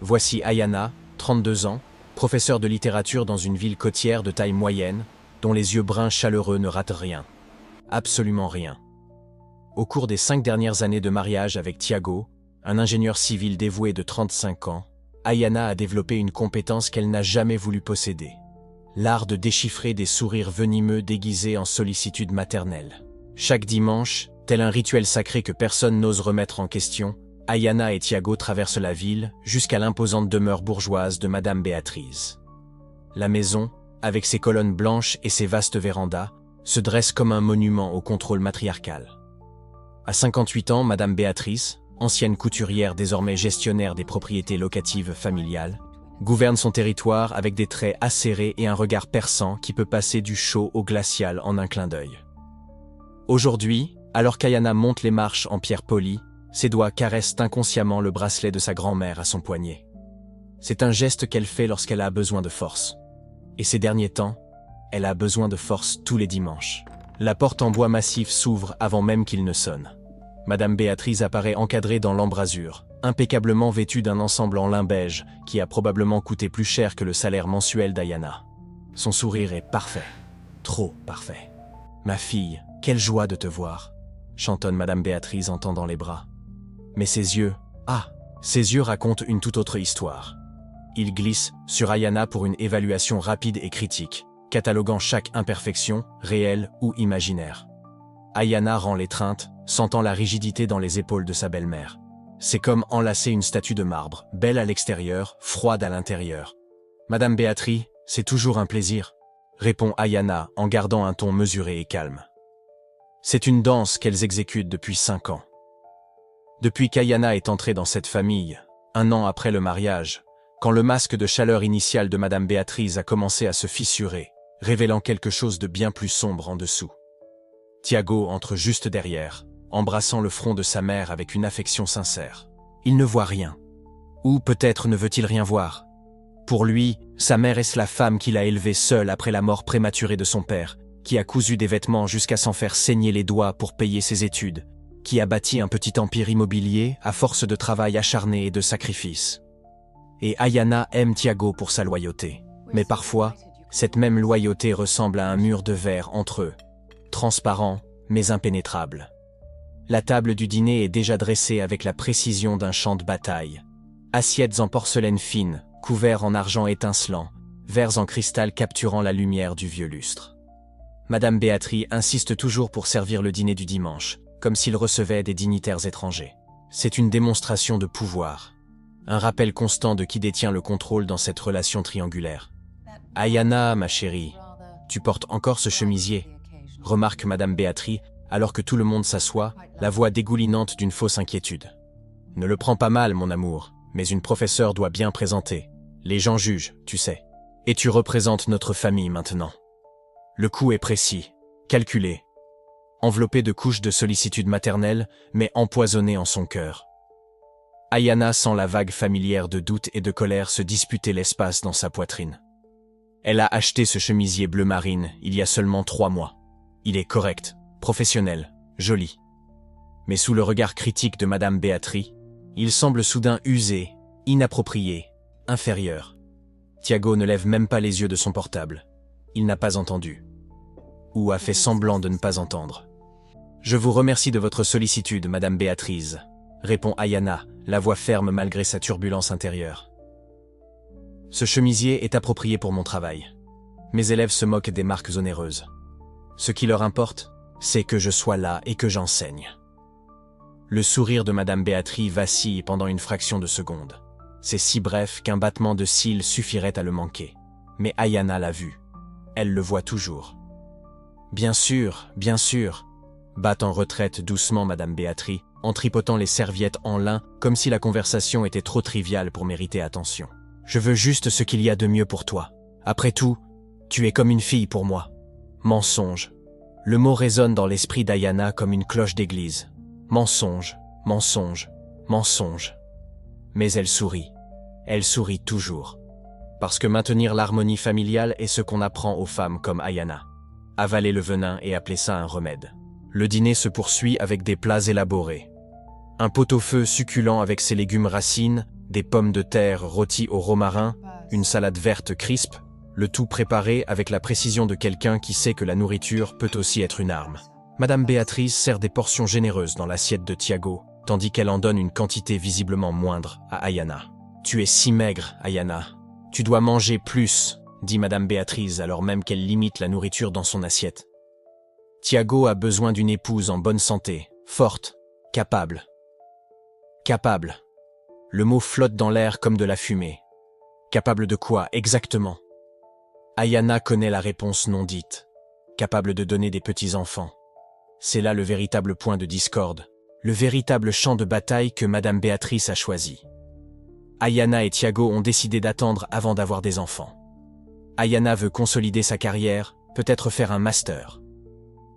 Voici Ayana, 32 ans, professeure de littérature dans une ville côtière de taille moyenne, dont les yeux bruns chaleureux ne ratent rien. Absolument rien. Au cours des 5 dernières années de mariage avec Thiago, un ingénieur civil dévoué de 35 ans, Ayana a développé une compétence qu'elle n'a jamais voulu posséder. L'art de déchiffrer des sourires venimeux déguisés en sollicitude maternelle. Chaque dimanche, tel un rituel sacré que personne n'ose remettre en question, Ayana et Thiago traversent la ville jusqu'à l'imposante demeure bourgeoise de Madame Béatrice. La maison, avec ses colonnes blanches et ses vastes vérandas, se dresse comme un monument au contrôle matriarcal. À 58 ans, Madame Béatrice, ancienne couturière désormais gestionnaire des propriétés locatives familiales, gouverne son territoire avec des traits acérés et un regard perçant qui peut passer du chaud au glacial en un clin d'œil. Aujourd'hui, alors qu'Ayana monte les marches en pierre polie, ses doigts caressent inconsciemment le bracelet de sa grand-mère à son poignet. C'est un geste qu'elle fait lorsqu'elle a besoin de force. Et ces derniers temps, elle a besoin de force tous les dimanches. La porte en bois massif s'ouvre avant même qu'il ne sonne. Madame Béatrice apparaît encadrée dans l'embrasure, impeccablement vêtue d'un ensemble en lin beige qui a probablement coûté plus cher que le salaire mensuel d'Ayana. Son sourire est parfait. Trop parfait. « Ma fille, quelle joie de te voir !» chantonne Madame Béatrice en tendant les bras. Mais ses yeux racontent une toute autre histoire. Ils glissent sur Ayana pour une évaluation rapide et critique, cataloguant chaque imperfection, réelle ou imaginaire. Ayana rend l'étreinte, sentant la rigidité dans les épaules de sa belle-mère. C'est comme enlacer une statue de marbre, belle à l'extérieur, froide à l'intérieur. « Madame Béatrice, c'est toujours un plaisir », répond Ayana en gardant un ton mesuré et calme. C'est une danse qu'elles exécutent depuis 5 ans. Depuis qu'Ayana est entrée dans cette famille, 1 an après le mariage, quand le masque de chaleur initial de Madame Béatrice a commencé à se fissurer, révélant quelque chose de bien plus sombre en dessous. Thiago entre juste derrière, embrassant le front de sa mère avec une affection sincère. Il ne voit rien. Ou peut-être ne veut-il rien voir. Pour lui, sa mère est la femme qu'il a élevée seule après la mort prématurée de son père, qui a cousu des vêtements jusqu'à s'en faire saigner les doigts pour payer ses études, qui a bâti un petit empire immobilier à force de travail acharné et de sacrifices. Et Ayana aime Thiago pour sa loyauté. Mais parfois, cette même loyauté ressemble à un mur de verre entre eux, transparent mais impénétrable. La table du dîner est déjà dressée avec la précision d'un champ de bataille. Assiettes en porcelaine fine, couverts en argent étincelant, verres en cristal capturant la lumière du vieux lustre. Madame Béatrice insiste toujours pour servir le dîner du dimanche, comme s'il recevait des dignitaires étrangers. C'est une démonstration de pouvoir, un rappel constant de qui détient le contrôle dans cette relation triangulaire. « Ayana, ma chérie, tu portes encore ce chemisier ?» remarque Madame Béatrice, alors que tout le monde s'assoit, la voix dégoulinante d'une fausse inquiétude. « Ne le prends pas mal, mon amour, mais une professeure doit bien présenter. Les gens jugent, tu sais. Et tu représentes notre famille maintenant. » Le coup est précis, calculé, enveloppé de couches de sollicitude maternelle, mais empoisonné en son cœur. Ayana sent la vague familière de doute et de colère se disputer l'espace dans sa poitrine. Elle a acheté ce chemisier bleu marine il y a seulement 3 mois. Il est correct, professionnel, joli. Mais sous le regard critique de Madame Béatrice, il semble soudain usé, inapproprié, inférieur. Thiago ne lève même pas les yeux de son portable. Il n'a pas entendu. Ou a fait semblant de ne pas entendre. « Je vous remercie de votre sollicitude, Madame Béatrice », répond Ayana, la voix ferme malgré sa turbulence intérieure. « Ce chemisier est approprié pour mon travail. Mes élèves se moquent des marques onéreuses. Ce qui leur importe, c'est que je sois là et que j'enseigne. » Le sourire de Madame Béatrice vacille pendant une fraction de seconde. C'est si bref qu'un battement de cils suffirait à le manquer. Mais Ayana l'a vu. Elle le voit toujours. « Bien sûr, bat en retraite doucement Madame Béatrice, en tripotant les serviettes en lin comme si la conversation était trop triviale pour mériter attention. « Je veux juste ce qu'il y a de mieux pour toi. Après tout, tu es comme une fille pour moi. » Mensonge. Le mot résonne dans l'esprit d'Ayana comme une cloche d'église. Mensonge, mensonge, mensonge. Mais elle sourit. Elle sourit toujours. Parce que maintenir l'harmonie familiale est ce qu'on apprend aux femmes comme Ayana. Avaler le venin et appeler ça un remède. Le dîner se poursuit avec des plats élaborés. Un pot-au-feu succulent avec ses légumes racines, des pommes de terre rôties au romarin, une salade verte crisp, le tout préparé avec la précision de quelqu'un qui sait que la nourriture peut aussi être une arme. Madame Béatrice sert des portions généreuses dans l'assiette de Tiago, tandis qu'elle en donne une quantité visiblement moindre à Ayana. « Tu es si maigre, Ayana. Tu dois manger plus », dit Madame Béatrice alors même qu'elle limite la nourriture dans son assiette. Tiago a besoin d'une épouse en bonne santé, forte, capable. Capable. Le mot flotte dans l'air comme de la fumée. Capable de quoi exactement? Ayana connaît la réponse non dite. Capable de donner des petits-enfants. C'est là le véritable point de discorde, le véritable champ de bataille que Madame Béatrice a choisi. Ayana et Tiago ont décidé d'attendre avant d'avoir des enfants. Ayana veut consolider sa carrière, peut-être faire un master.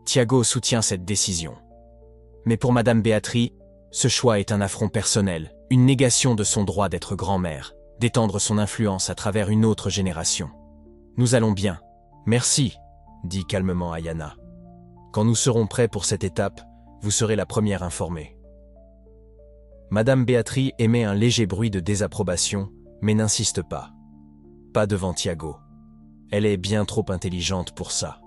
Tiago soutient cette décision. Mais pour Madame Béatrice, ce choix est un affront personnel, une négation de son droit d'être grand-mère, d'étendre son influence à travers une autre génération. « Nous allons bien. Merci », dit calmement Ayana. « Quand nous serons prêts pour cette étape, vous serez la première informée. » Madame Béatrice émet un léger bruit de désapprobation, mais n'insiste pas. Pas devant Tiago. Elle est bien trop intelligente pour ça.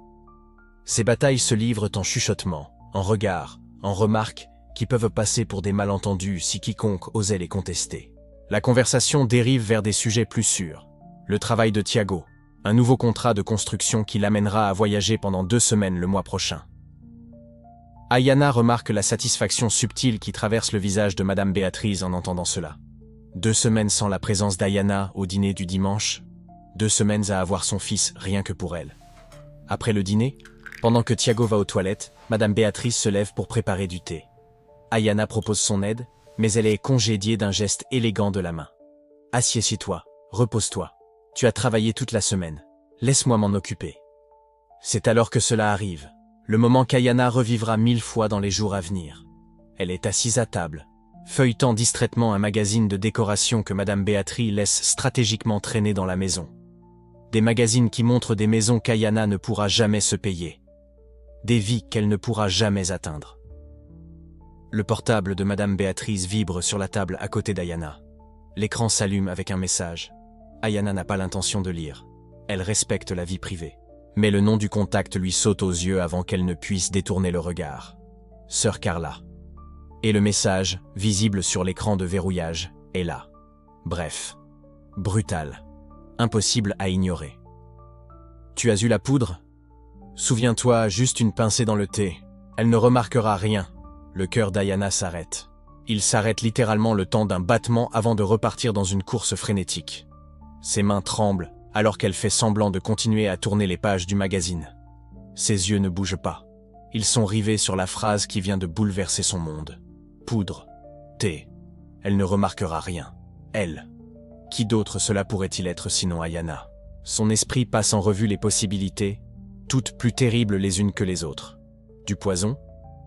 Ces batailles se livrent en chuchotements, en regards, en remarques qui peuvent passer pour des malentendus si quiconque osait les contester. La conversation dérive vers des sujets plus sûrs. Le travail de Tiago, un nouveau contrat de construction qui l'amènera à voyager pendant 2 semaines le mois prochain. Ayana remarque la satisfaction subtile qui traverse le visage de Madame Béatrice en entendant cela. 2 semaines sans la présence d'Ayana au dîner du dimanche, 2 semaines à avoir son fils rien que pour elle. Après le dîner, pendant que Tiago va aux toilettes, Madame Béatrice se lève pour préparer du thé. Ayana propose son aide, mais elle est congédiée d'un geste élégant de la main. « Assieds-toi, repose-toi. Tu as travaillé toute la semaine. Laisse-moi m'en occuper. » C'est alors que cela arrive, le moment qu'Ayana revivra 1000 fois dans les jours à venir. Elle est assise à table, feuilletant distraitement un magazine de décoration que Madame Béatrice laisse stratégiquement traîner dans la maison. Des magazines qui montrent des maisons qu'Ayana ne pourra jamais se payer. Des vies qu'elle ne pourra jamais atteindre. Le portable de Madame Béatrice vibre sur la table à côté d'Ayana. L'écran s'allume avec un message. Ayana n'a pas l'intention de lire. Elle respecte la vie privée. Mais le nom du contact lui saute aux yeux avant qu'elle ne puisse détourner le regard. Sœur Carla. Et le message, visible sur l'écran de verrouillage, est là. Bref. Brutal. Impossible à ignorer. Tu as eu la poudre? Souviens-toi, juste une pincée dans le thé. Elle ne remarquera rien. Le cœur d'Ayana s'arrête. Il s'arrête littéralement le temps d'un battement avant de repartir dans une course frénétique. Ses mains tremblent alors qu'elle fait semblant de continuer à tourner les pages du magazine. Ses yeux ne bougent pas. Ils sont rivés sur la phrase qui vient de bouleverser son monde. Poudre. Thé. Elle ne remarquera rien. Elle. Qui d'autre cela pourrait-il être sinon Ayana? Son esprit passe en revue les possibilités, toutes plus terribles les unes que les autres. Du poison?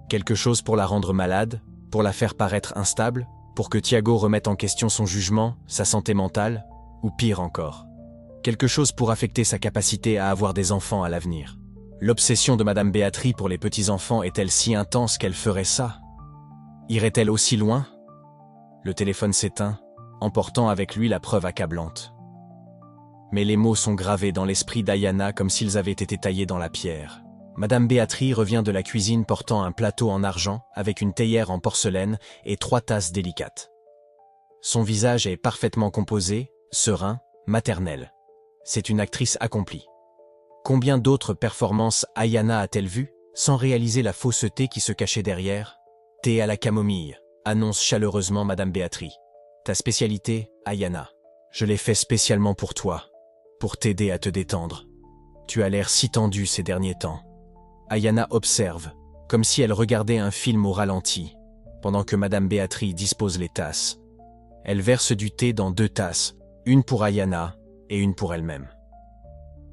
Quelque chose pour la rendre malade? Pour la faire paraître instable? Pour que Tiago remette en question son jugement, sa santé mentale? Ou pire encore, quelque chose pour affecter sa capacité à avoir des enfants à l'avenir? L'obsession de Madame Béatrice pour les petits-enfants est-elle si intense qu'elle ferait ça? Irait-elle aussi loin? Le téléphone s'éteint, emportant avec lui la preuve accablante. Mais les mots sont gravés dans l'esprit d'Ayana comme s'ils avaient été taillés dans la pierre. Madame Béatrice revient de la cuisine portant un plateau en argent avec une théière en porcelaine et 3 tasses délicates. Son visage est parfaitement composé, serein, maternel. C'est une actrice accomplie. Combien d'autres performances Ayana a-t-elle vues, sans réaliser la fausseté qui se cachait derrière? Thé à la camomille, annonce chaleureusement Madame Béatrice. Ta spécialité, Ayana. Je l'ai fait spécialement pour toi, pour t'aider à te détendre. Tu as l'air si tendue ces derniers temps. Ayana observe, comme si elle regardait un film au ralenti, pendant que Madame Béatrice dispose les tasses. Elle verse du thé dans 2 tasses, une pour Ayana et une pour elle-même.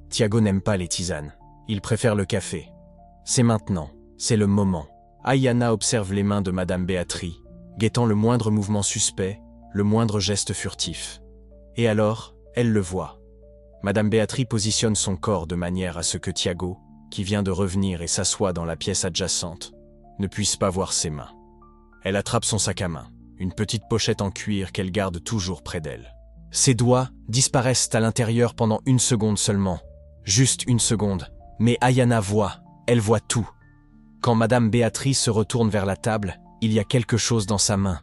Tiago n'aime pas les tisanes, il préfère le café. C'est maintenant, c'est le moment. Ayana observe les mains de Madame Béatrice, guettant le moindre mouvement suspect, le moindre geste furtif. Et alors, elle le voit. Madame Béatrice positionne son corps de manière à ce que Tiago, qui vient de revenir et s'assoit dans la pièce adjacente, ne puisse pas voir ses mains. Elle attrape son sac à main, une petite pochette en cuir qu'elle garde toujours près d'elle. Ses doigts disparaissent à l'intérieur pendant 1 seconde seulement. Juste 1 seconde. Mais Ayana voit, elle voit tout. Quand Madame Béatrice se retourne vers la table, il y a quelque chose dans sa main.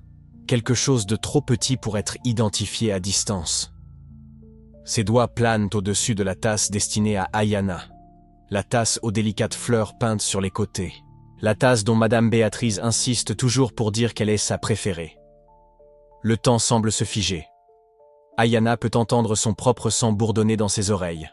Quelque chose de trop petit pour être identifié à distance. Ses doigts planent au-dessus de la tasse destinée à Ayana. La tasse aux délicates fleurs peintes sur les côtés. La tasse dont Madame Béatrice insiste toujours pour dire qu'elle est sa préférée. Le temps semble se figer. Ayana peut entendre son propre sang bourdonner dans ses oreilles.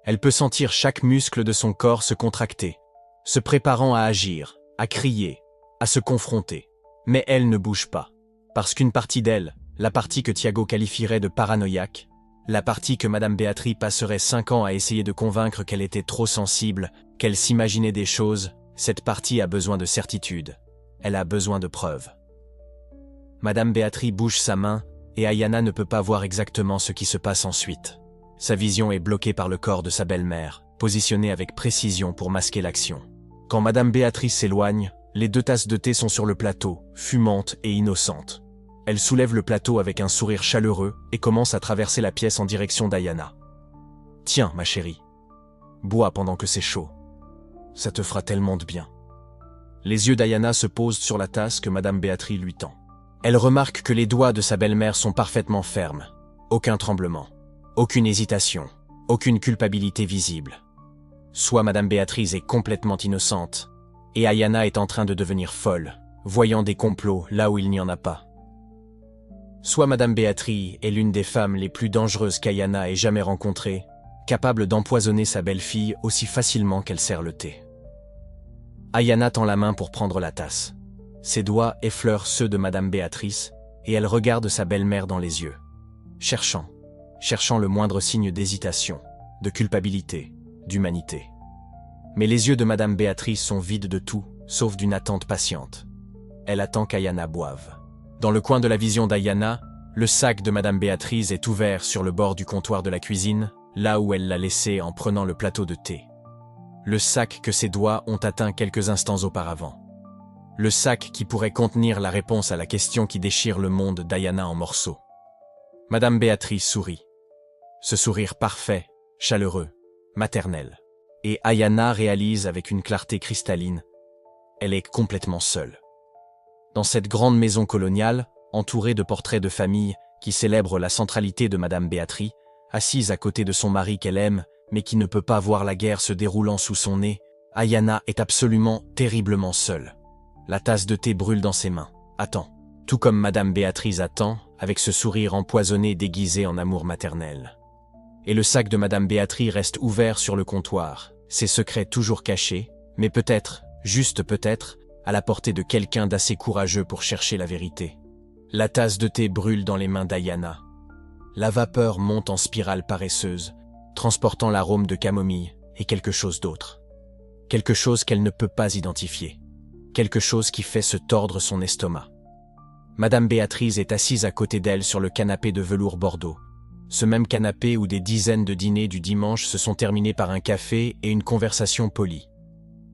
Elle peut sentir chaque muscle de son corps se contracter, se préparant à agir, à crier, à se confronter. Mais elle ne bouge pas. Parce qu'une partie d'elle, la partie que Thiago qualifierait de paranoïaque, la partie que Madame Béatrice passerait 5 ans à essayer de convaincre qu'elle était trop sensible, qu'elle s'imaginait des choses, cette partie a besoin de certitude. Elle a besoin de preuves. Madame Béatrice bouge sa main, et Ayana ne peut pas voir exactement ce qui se passe ensuite. Sa vision est bloquée par le corps de sa belle-mère, positionnée avec précision pour masquer l'action. Quand Madame Béatrice s'éloigne, les 2 tasses de thé sont sur le plateau, fumantes et innocentes. Elle soulève le plateau avec un sourire chaleureux et commence à traverser la pièce en direction d'Ayana. « Tiens, ma chérie, bois pendant que c'est chaud. Ça te fera tellement de bien. » Les yeux d'Ayana se posent sur la tasse que Madame Béatrice lui tend. Elle remarque que les doigts de sa belle-mère sont parfaitement fermes. Aucun tremblement, aucune hésitation, aucune culpabilité visible. Soit Madame Béatrice est complètement innocente, et Ayana est en train de devenir folle, voyant des complots là où il n'y en a pas. Soit Madame Béatrice est l'une des femmes les plus dangereuses qu'Ayana ait jamais rencontrées, capable d'empoisonner sa belle-fille aussi facilement qu'elle sert le thé. Ayana tend la main pour prendre la tasse. Ses doigts effleurent ceux de Madame Béatrice, et elle regarde sa belle-mère dans les yeux, cherchant le moindre signe d'hésitation, de culpabilité, d'humanité. Mais les yeux de Madame Béatrice sont vides de tout, sauf d'une attente patiente. Elle attend qu'Ayana boive. Dans le coin de la vision d'Ayana, le sac de Madame Béatrice est ouvert sur le bord du comptoir de la cuisine, là où elle l'a laissé en prenant le plateau de thé. Le sac que ses doigts ont atteint quelques instants auparavant. Le sac qui pourrait contenir la réponse à la question qui déchire le monde d'Ayana en morceaux. Madame Béatrice sourit. Ce sourire parfait, chaleureux, maternel. Et Ayana réalise avec une clarté cristalline, elle est complètement seule. Dans cette grande maison coloniale, entourée de portraits de famille qui célèbrent la centralité de Madame Béatrice, assise à côté de son mari qu'elle aime, mais qui ne peut pas voir la guerre se déroulant sous son nez, Ayana est absolument terriblement seule. La tasse de thé brûle dans ses mains. Attend. Tout comme Madame Béatrice attend, avec ce sourire empoisonné déguisé en amour maternel. Et le sac de Madame Béatrice reste ouvert sur le comptoir, ses secrets toujours cachés, mais peut-être, juste peut-être, à la portée de quelqu'un d'assez courageux pour chercher la vérité. La tasse de thé brûle dans les mains d'Ayana. La vapeur monte en spirale paresseuse, transportant l'arôme de camomille et quelque chose d'autre. Quelque chose qu'elle ne peut pas identifier. Quelque chose qui fait se tordre son estomac. Madame Béatrice est assise à côté d'elle sur le canapé de velours bordeaux. Ce même canapé où des dizaines de dîners du dimanche se sont terminés par un café et une conversation polie.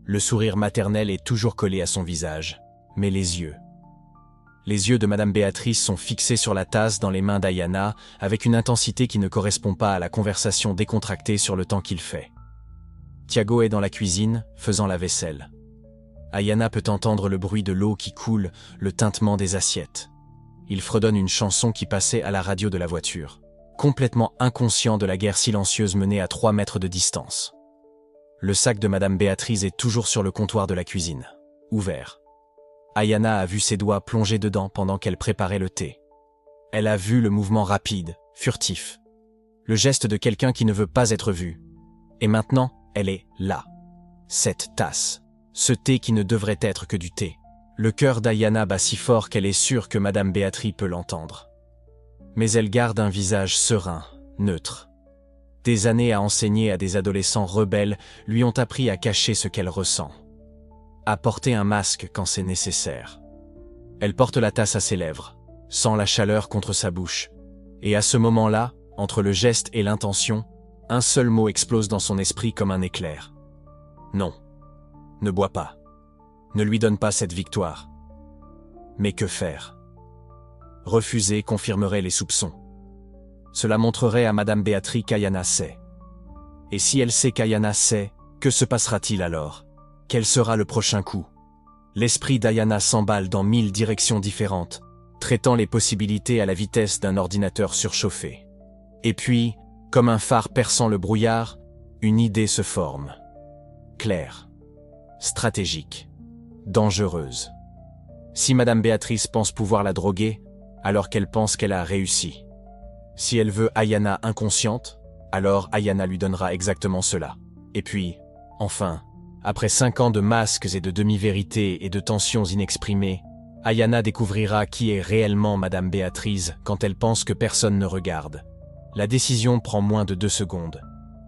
Le sourire maternel est toujours collé à son visage, mais les yeux de Madame Béatrice sont fixés sur la tasse dans les mains d'Ayana avec une intensité qui ne correspond pas à la conversation décontractée sur le temps qu'il fait. Thiago est dans la cuisine, faisant la vaisselle. Ayana peut entendre le bruit de l'eau qui coule, le tintement des assiettes. Il fredonne une chanson qui passait à la radio de la voiture, complètement inconscient de la guerre silencieuse menée à 3 mètres de distance. Le sac de Madame Béatrice est toujours sur le comptoir de la cuisine, ouvert. Ayana a vu ses doigts plonger dedans pendant qu'elle préparait le thé. Elle a vu le mouvement rapide, furtif. Le geste de quelqu'un qui ne veut pas être vu. Et maintenant, elle est là. Cette tasse. Ce thé qui ne devrait être que du thé. Le cœur d'Ayana bat si fort qu'elle est sûre que Madame Béatrice peut l'entendre. Mais elle garde un visage serein, neutre. Des années à enseigner à des adolescents rebelles lui ont appris à cacher ce qu'elle ressent. À porter un masque quand c'est nécessaire. Elle porte la tasse à ses lèvres, sent la chaleur contre sa bouche. Et à ce moment-là, entre le geste et l'intention, un seul mot explose dans son esprit comme un éclair. Non. Ne bois pas. Ne lui donne pas cette victoire. Mais que faire? Refuser confirmerait les soupçons. Cela montrerait à Madame Béatrice qu'Ayana sait. Et si elle sait qu'Ayana sait, que se passera-t-il alors? Quel sera le prochain coup? L'esprit d'Ayana s'emballe dans 1000 directions différentes, traitant les possibilités à la vitesse d'un ordinateur surchauffé. Et puis, comme un phare perçant le brouillard, une idée se forme. Claire, stratégique, dangereuse. Si Madame Béatrice pense pouvoir la droguer, alors qu'elle pense qu'elle a réussi. Si elle veut Ayana inconsciente, alors Ayana lui donnera exactement cela. Et puis, enfin, après 5 ans de masques et de demi-vérités et de tensions inexprimées, Ayana découvrira qui est réellement Madame Béatrice quand elle pense que personne ne regarde. La décision prend moins de 2 secondes.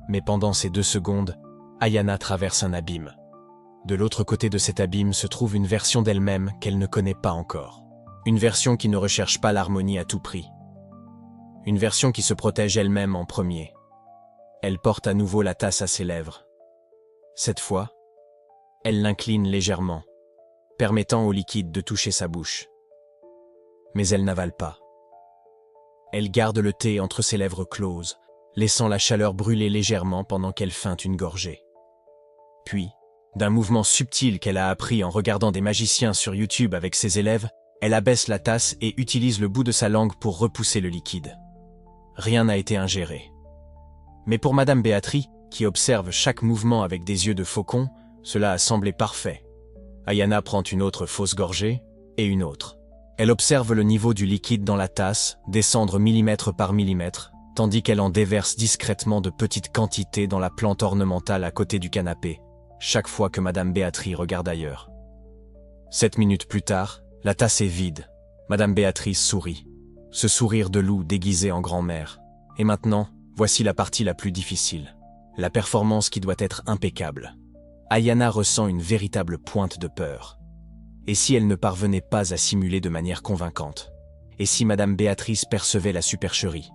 Mais pendant ces 2 secondes, Ayana traverse un abîme. De l'autre côté de cet abîme se trouve une version d'elle-même qu'elle ne connaît pas encore. Une version qui ne recherche pas l'harmonie à tout prix. Une version qui se protège elle-même en premier. Elle porte à nouveau la tasse à ses lèvres. Cette fois, elle l'incline légèrement, permettant au liquide de toucher sa bouche. Mais elle n'avale pas. Elle garde le thé entre ses lèvres closes, laissant la chaleur brûler légèrement pendant qu'elle feinte une gorgée. Puis, d'un mouvement subtil qu'elle a appris en regardant des magiciens sur YouTube avec ses élèves, elle abaisse la tasse et utilise le bout de sa langue pour repousser le liquide. Rien n'a été ingéré. Mais pour Madame Béatrice, qui observe chaque mouvement avec des yeux de faucon, cela a semblé parfait. Ayana prend une autre fausse gorgée, et une autre. Elle observe le niveau du liquide dans la tasse descendre millimètre par millimètre, tandis qu'elle en déverse discrètement de petites quantités dans la plante ornementale à côté du canapé, chaque fois que Madame Béatrice regarde ailleurs. 7 minutes plus tard, la tasse est vide. Madame Béatrice sourit. Ce sourire de loup déguisé en grand-mère. Et maintenant, voici la partie la plus difficile. La performance qui doit être impeccable. Ayana ressent une véritable pointe de peur. Et si elle ne parvenait pas à simuler de manière convaincante? Et si Madame Béatrice percevait la supercherie?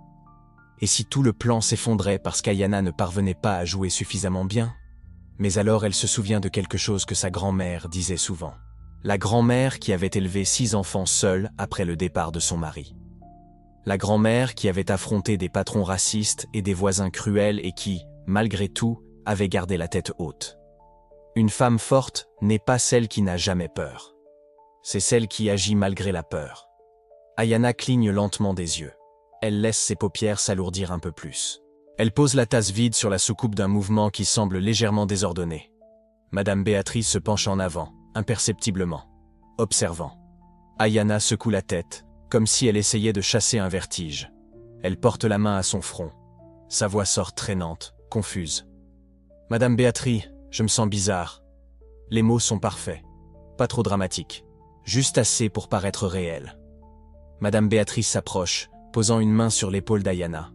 Et si tout le plan s'effondrait parce qu'Ayana ne parvenait pas à jouer suffisamment bien? Mais alors elle se souvient de quelque chose que sa grand-mère disait souvent. La grand-mère qui avait élevé 6 enfants seule après le départ de son mari. La grand-mère qui avait affronté des patrons racistes et des voisins cruels et qui, malgré tout, avait gardé la tête haute. Une femme forte n'est pas celle qui n'a jamais peur. C'est celle qui agit malgré la peur. Ayana cligne lentement des yeux. Elle laisse ses paupières s'alourdir un peu plus. Elle pose la tasse vide sur la soucoupe d'un mouvement qui semble légèrement désordonné. Madame Béatrice se penche en avant, imperceptiblement, observant. Ayana secoue la tête, comme si elle essayait de chasser un vertige. Elle porte la main à son front. Sa voix sort traînante, confuse. « Madame Béatrice, je me sens bizarre. Les mots sont parfaits, pas trop dramatiques, juste assez pour paraître réels. » Madame Béatrice s'approche, posant une main sur l'épaule d'Ayana.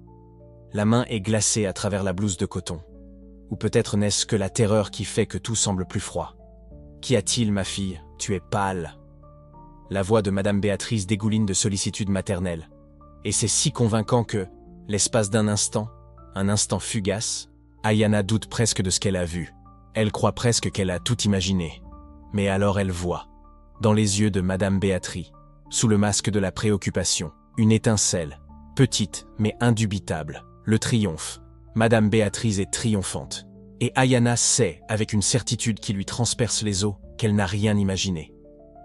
La main est glacée à travers la blouse de coton. Ou peut-être n'est-ce que la terreur qui fait que tout semble plus froid. « Qu'y a-t-il, ma fille? Tu es pâle. » La voix de Madame Béatrice dégouline de sollicitude maternelle. Et c'est si convaincant que, l'espace d'un instant, un instant fugace, Ayana doute presque de ce qu'elle a vu. Elle croit presque qu'elle a tout imaginé. Mais alors elle voit, dans les yeux de Madame Béatrice, sous le masque de la préoccupation, une étincelle, petite mais indubitable, le triomphe. Madame Béatrice est triomphante. Et Ayana sait, avec une certitude qui lui transperce les os, qu'elle n'a rien imaginé.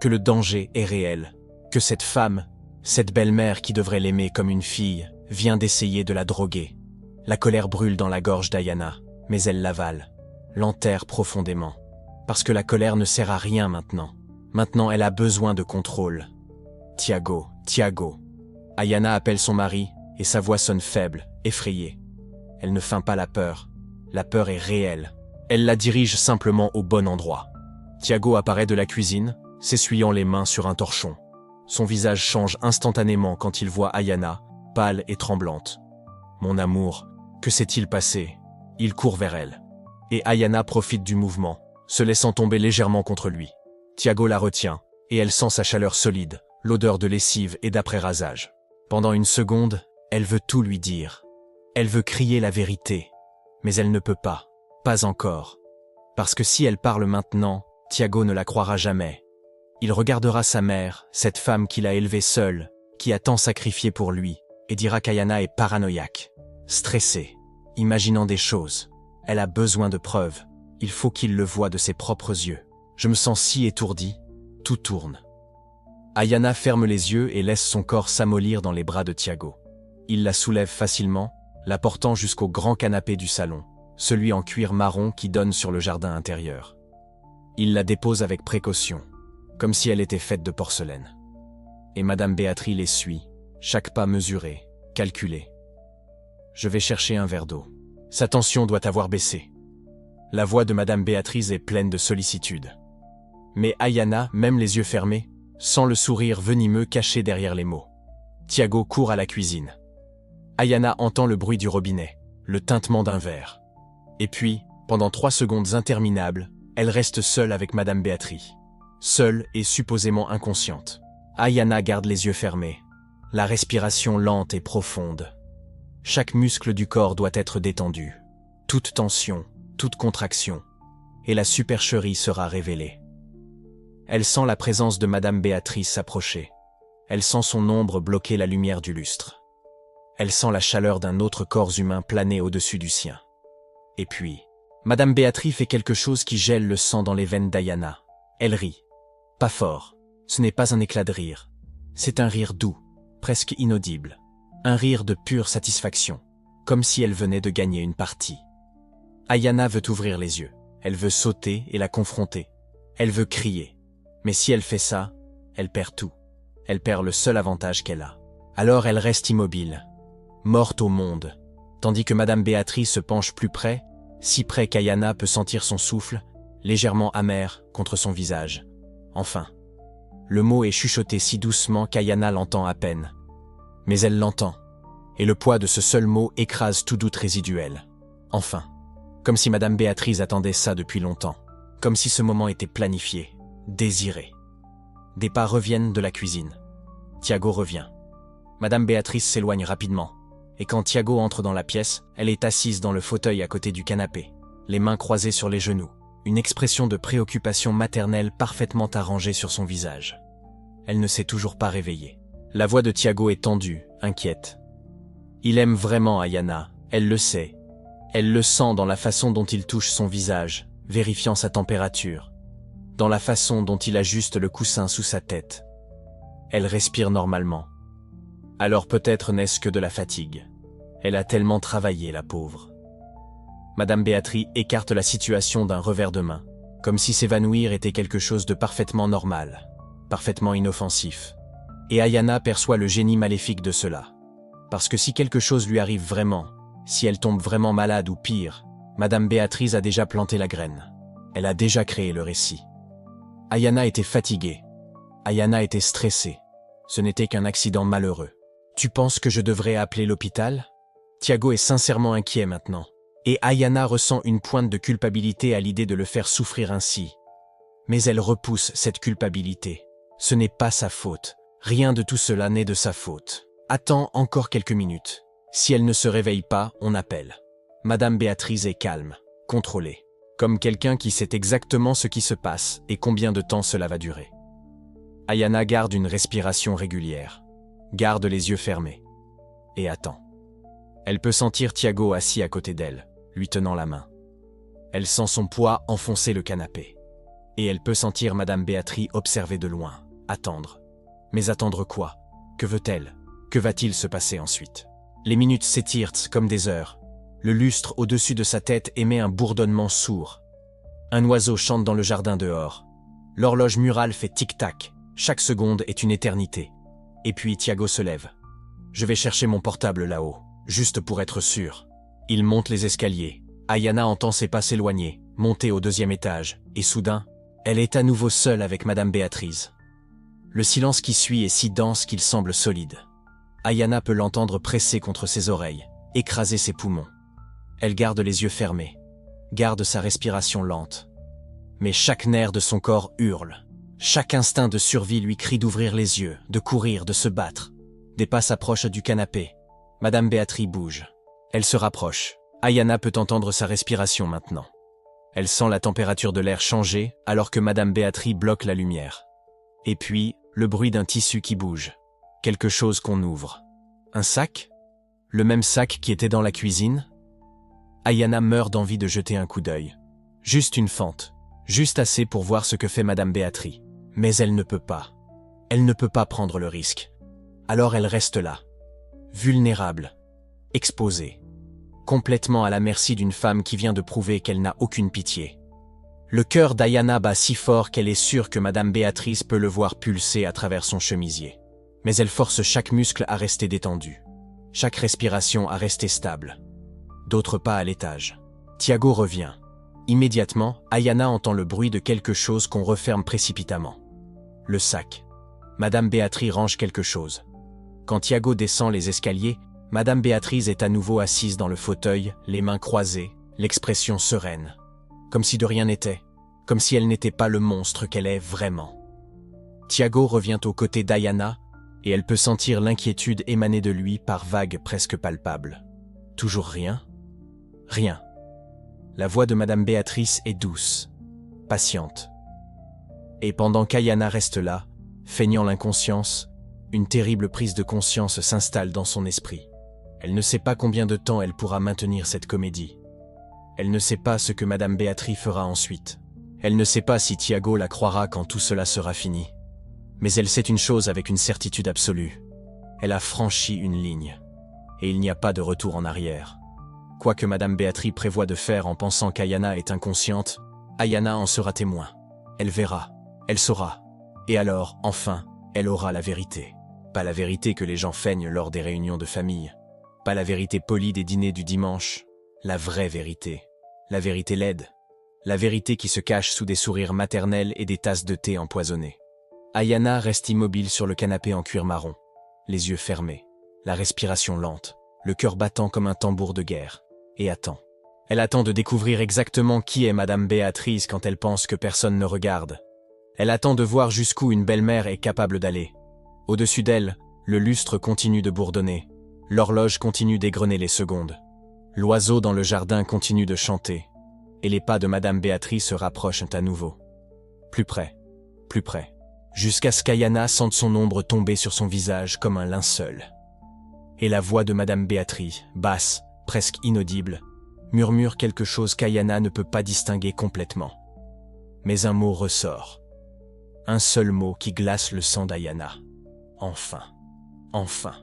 Que le danger est réel. Que cette femme, cette belle-mère qui devrait l'aimer comme une fille, vient d'essayer de la droguer. La colère brûle dans la gorge d'Ayana, mais elle l'avale, l'enterre profondément. Parce que la colère ne sert à rien maintenant. Maintenant, elle a besoin de contrôle. Tiago, Tiago. Ayana appelle son mari, et sa voix sonne faible, effrayée. Elle ne feint pas la peur. La peur est réelle. Elle la dirige simplement au bon endroit. Tiago apparaît de la cuisine, s'essuyant les mains sur un torchon. Son visage change instantanément quand il voit Ayana, pâle et tremblante. « Mon amour, que s'est-il passé ?» Il court vers elle. Et Ayana profite du mouvement, se laissant tomber légèrement contre lui. Tiago la retient, et elle sent sa chaleur solide, l'odeur de lessive et d'après-rasage. Pendant une seconde, elle veut tout lui dire. Elle veut crier la vérité. Mais elle ne peut pas. Pas encore. Parce que si elle parle maintenant, Tiago ne la croira jamais. Il regardera sa mère, cette femme qu'il a élevée seule, qui a tant sacrifié pour lui, et dira qu'Ayana est paranoïaque, stressée, imaginant des choses. Elle a besoin de preuves. Il faut qu'il le voie de ses propres yeux. Je me sens si étourdi, tout tourne. Ayana ferme les yeux et laisse son corps s'amollir dans les bras de Thiago. Il la soulève facilement, la portant jusqu'au grand canapé du salon, celui en cuir marron qui donne sur le jardin intérieur. Il la dépose avec précaution, comme si elle était faite de porcelaine. Et Madame Béatrice les suit, chaque pas mesuré, calculé. Je vais chercher un verre d'eau. Sa tension doit avoir baissé. La voix de Madame Béatrice est pleine de sollicitude. Mais Ayana, même les yeux fermés, sent le sourire venimeux caché derrière les mots. Thiago court à la cuisine. Ayana entend le bruit du robinet, le tintement d'un verre. Et puis, pendant 3 secondes interminables, elle reste seule avec Madame Béatrice. Seule et supposément inconsciente. Ayana garde les yeux fermés, la respiration lente et profonde. Chaque muscle du corps doit être détendu. Toute tension, toute contraction, et la supercherie sera révélée. Elle sent la présence de Madame Béatrice s'approcher. Elle sent son ombre bloquer la lumière du lustre. Elle sent la chaleur d'un autre corps humain planer au-dessus du sien. Et puis, Madame Béatrice fait quelque chose qui gèle le sang dans les veines d'Ayana. Elle rit. Pas fort. Ce n'est pas un éclat de rire. C'est un rire doux, presque inaudible. Un rire de pure satisfaction, comme si elle venait de gagner une partie. Ayana veut ouvrir les yeux. Elle veut sauter et la confronter. Elle veut crier. Mais si elle fait ça, elle perd tout. Elle perd le seul avantage qu'elle a. Alors elle reste immobile, morte au monde, tandis que Madame Béatrice se penche plus près, si près qu'Ayana peut sentir son souffle, légèrement amer, contre son visage. Enfin, le mot est chuchoté si doucement qu'Ayana l'entend à peine. Mais elle l'entend, et le poids de ce seul mot écrase tout doute résiduel. Enfin, comme si Madame Béatrice attendait ça depuis longtemps, comme si ce moment était planifié, désiré. Des pas reviennent de la cuisine. Thiago revient. Madame Béatrice s'éloigne rapidement, et quand Thiago entre dans la pièce, elle est assise dans le fauteuil à côté du canapé, les mains croisées sur les genoux, une expression de préoccupation maternelle parfaitement arrangée sur son visage. Elle ne s'est toujours pas réveillée. La voix de Thiago est tendue, inquiète. Il aime vraiment Ayana, elle le sait. Elle le sent dans la façon dont il touche son visage, vérifiant sa température, dans la façon dont il ajuste le coussin sous sa tête. Elle respire normalement. Alors peut-être n'est-ce que de la fatigue. Elle a tellement travaillé, la pauvre. Madame Béatrice écarte la situation d'un revers de main, comme si s'évanouir était quelque chose de parfaitement normal, parfaitement inoffensif. Et Ayana perçoit le génie maléfique de cela. Parce que si quelque chose lui arrive vraiment, si elle tombe vraiment malade ou pire, Madame Béatrice a déjà planté la graine. Elle a déjà créé le récit. Ayana était fatiguée. Ayana était stressée. Ce n'était qu'un accident malheureux. Tu penses que je devrais appeler l'hôpital? Thiago est sincèrement inquiet maintenant. Et Ayana ressent une pointe de culpabilité à l'idée de le faire souffrir ainsi. Mais elle repousse cette culpabilité. Ce n'est pas sa faute. Rien de tout cela n'est de sa faute. Attends encore quelques minutes. Si elle ne se réveille pas, on appelle. Madame Béatrice est calme, contrôlée. Comme quelqu'un qui sait exactement ce qui se passe et combien de temps cela va durer. Ayana garde une respiration régulière. Garde les yeux fermés. Et attend. Elle peut sentir Thiago assis à côté d'elle, lui tenant la main. Elle sent son poids enfoncer le canapé. Et elle peut sentir Madame Béatrice observer de loin, attendre. Mais attendre quoi? Que veut-elle? Que va-t-il se passer ensuite? Les minutes s'étirent comme des heures. Le lustre au-dessus de sa tête émet un bourdonnement sourd. Un oiseau chante dans le jardin dehors. L'horloge murale fait tic-tac. Chaque seconde est une éternité. Et puis Thiago se lève. Je vais chercher mon portable là-haut, juste pour être sûr. Il monte les escaliers. Ayana entend ses pas s'éloigner, monter au 2e étage, et soudain, elle est à nouveau seule avec Madame Béatrice. Le silence qui suit est si dense qu'il semble solide. Ayana peut l'entendre presser contre ses oreilles, écraser ses poumons. Elle garde les yeux fermés, garde sa respiration lente. Mais chaque nerf de son corps hurle. Chaque instinct de survie lui crie d'ouvrir les yeux, de courir, de se battre. Des pas s'approchent du canapé. Madame Béatrice bouge. Elle se rapproche. Ayana peut entendre sa respiration maintenant. Elle sent la température de l'air changer alors que Madame Béatrice bloque la lumière. Et puis, le bruit d'un tissu qui bouge. Quelque chose qu'on ouvre. Un sac? Le même sac qui était dans la cuisine? Ayana meurt d'envie de jeter un coup d'œil. Juste une fente. Juste assez pour voir ce que fait Madame Béatrice. Mais elle ne peut pas. Elle ne peut pas prendre le risque. Alors elle reste là. Vulnérable. Exposée. Complètement à la merci d'une femme qui vient de prouver qu'elle n'a aucune pitié. Le cœur d'Ayana bat si fort qu'elle est sûre que Madame Béatrice peut le voir pulser à travers son chemisier. Mais elle force chaque muscle à rester détendu. Chaque respiration à rester stable. D'autres pas à l'étage. Tiago revient. Immédiatement, Ayana entend le bruit de quelque chose qu'on referme précipitamment. Le sac. Madame Béatrice range quelque chose. Quand Tiago descend les escaliers, Madame Béatrice est à nouveau assise dans le fauteuil, les mains croisées, l'expression sereine. Comme si de rien n'était. Comme si elle n'était pas le monstre qu'elle est vraiment. Tiago revient aux côtés d'Ayana, et elle peut sentir l'inquiétude émaner de lui par vagues presque palpables. Toujours rien? Rien. La voix de Madame Béatrice est douce, patiente. Et pendant qu'Ayana reste là, feignant l'inconscience, une terrible prise de conscience s'installe dans son esprit. Elle ne sait pas combien de temps elle pourra maintenir cette comédie. Elle ne sait pas ce que Madame Béatrice fera ensuite. Elle ne sait pas si Tiago la croira quand tout cela sera fini. Mais elle sait une chose avec une certitude absolue. Elle a franchi une ligne. Et il n'y a pas de retour en arrière. Quoi que Madame Béatrice prévoit de faire en pensant qu'Ayana est inconsciente, Ayana en sera témoin. Elle verra, elle saura. Et alors, enfin, elle aura la vérité. Pas la vérité que les gens feignent lors des réunions de famille. Pas la vérité polie des dîners du dimanche. La vraie vérité. La vérité laide. La vérité qui se cache sous des sourires maternels et des tasses de thé empoisonnées. Ayana reste immobile sur le canapé en cuir marron. Les yeux fermés. La respiration lente. Le cœur battant comme un tambour de guerre. Et attend. Elle attend de découvrir exactement qui est Madame Béatrice quand elle pense que personne ne regarde. Elle attend de voir jusqu'où une belle-mère est capable d'aller. Au-dessus d'elle, le lustre continue de bourdonner. L'horloge continue d'égrener les secondes. L'oiseau dans le jardin continue de chanter. Et les pas de Madame Béatrice se rapprochent à nouveau. Plus près. Plus près. Jusqu'à ce qu'Ayana sente son ombre tomber sur son visage comme un linceul. Et la voix de Madame Béatrice, basse, presque inaudible, murmure quelque chose qu'Ayana ne peut pas distinguer complètement. Mais un mot ressort. Un seul mot qui glace le sang d'Ayana. Enfin. Enfin.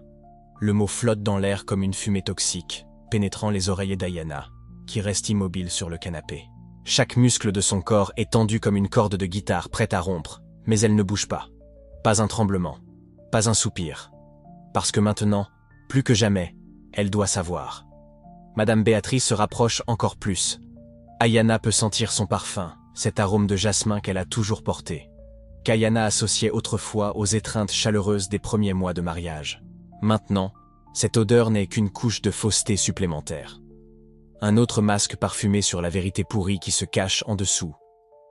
Le mot flotte dans l'air comme une fumée toxique, pénétrant les oreillers d'Ayana, qui reste immobile sur le canapé. Chaque muscle de son corps est tendu comme une corde de guitare prête à rompre, mais elle ne bouge pas. Pas un tremblement. Pas un soupir. Parce que maintenant, plus que jamais, elle doit savoir. Madame Béatrice se rapproche encore plus. Ayana peut sentir son parfum, cet arôme de jasmin qu'elle a toujours porté. Qu'Ayana associait autrefois aux étreintes chaleureuses des premiers mois de mariage. Maintenant, cette odeur n'est qu'une couche de fausseté supplémentaire. Un autre masque parfumé sur la vérité pourrie qui se cache en dessous.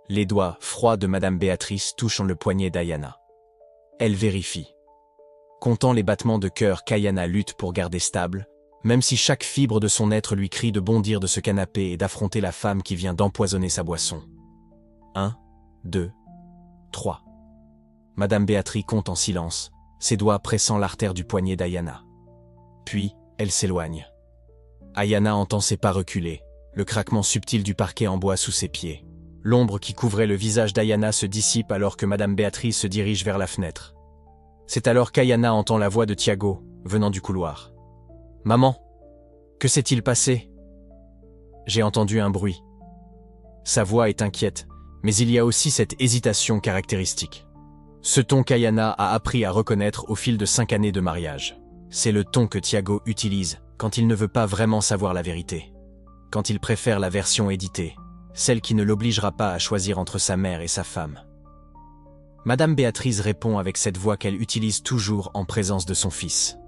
Les doigts froids de Madame Béatrice touchent le poignet d'Ayana. Elle vérifie. Comptant les battements de cœur qu'Ayana lutte pour garder stable, même si chaque fibre de son être lui crie de bondir de ce canapé et d'affronter la femme qui vient d'empoisonner sa boisson. 1, 2, 3. Madame Béatrice compte en silence, ses doigts pressant l'artère du poignet d'Ayana. Puis, elle s'éloigne. Ayana entend ses pas reculer, le craquement subtil du parquet en bois sous ses pieds. L'ombre qui couvrait le visage d'Ayana se dissipe alors que Madame Béatrice se dirige vers la fenêtre. C'est alors qu'Ayana entend la voix de Tiago, venant du couloir. « Maman, que s'est-il passé ?» J'ai entendu un bruit. Sa voix est inquiète, mais il y a aussi cette hésitation caractéristique. Ce ton qu'Ayana a appris à reconnaître au fil de 5 années de mariage. C'est le ton que Tiago utilise quand il ne veut pas vraiment savoir la vérité. Quand il préfère la version éditée, celle qui ne l'obligera pas à choisir entre sa mère et sa femme. Madame Béatrice répond avec cette voix qu'elle utilise toujours en présence de son fils.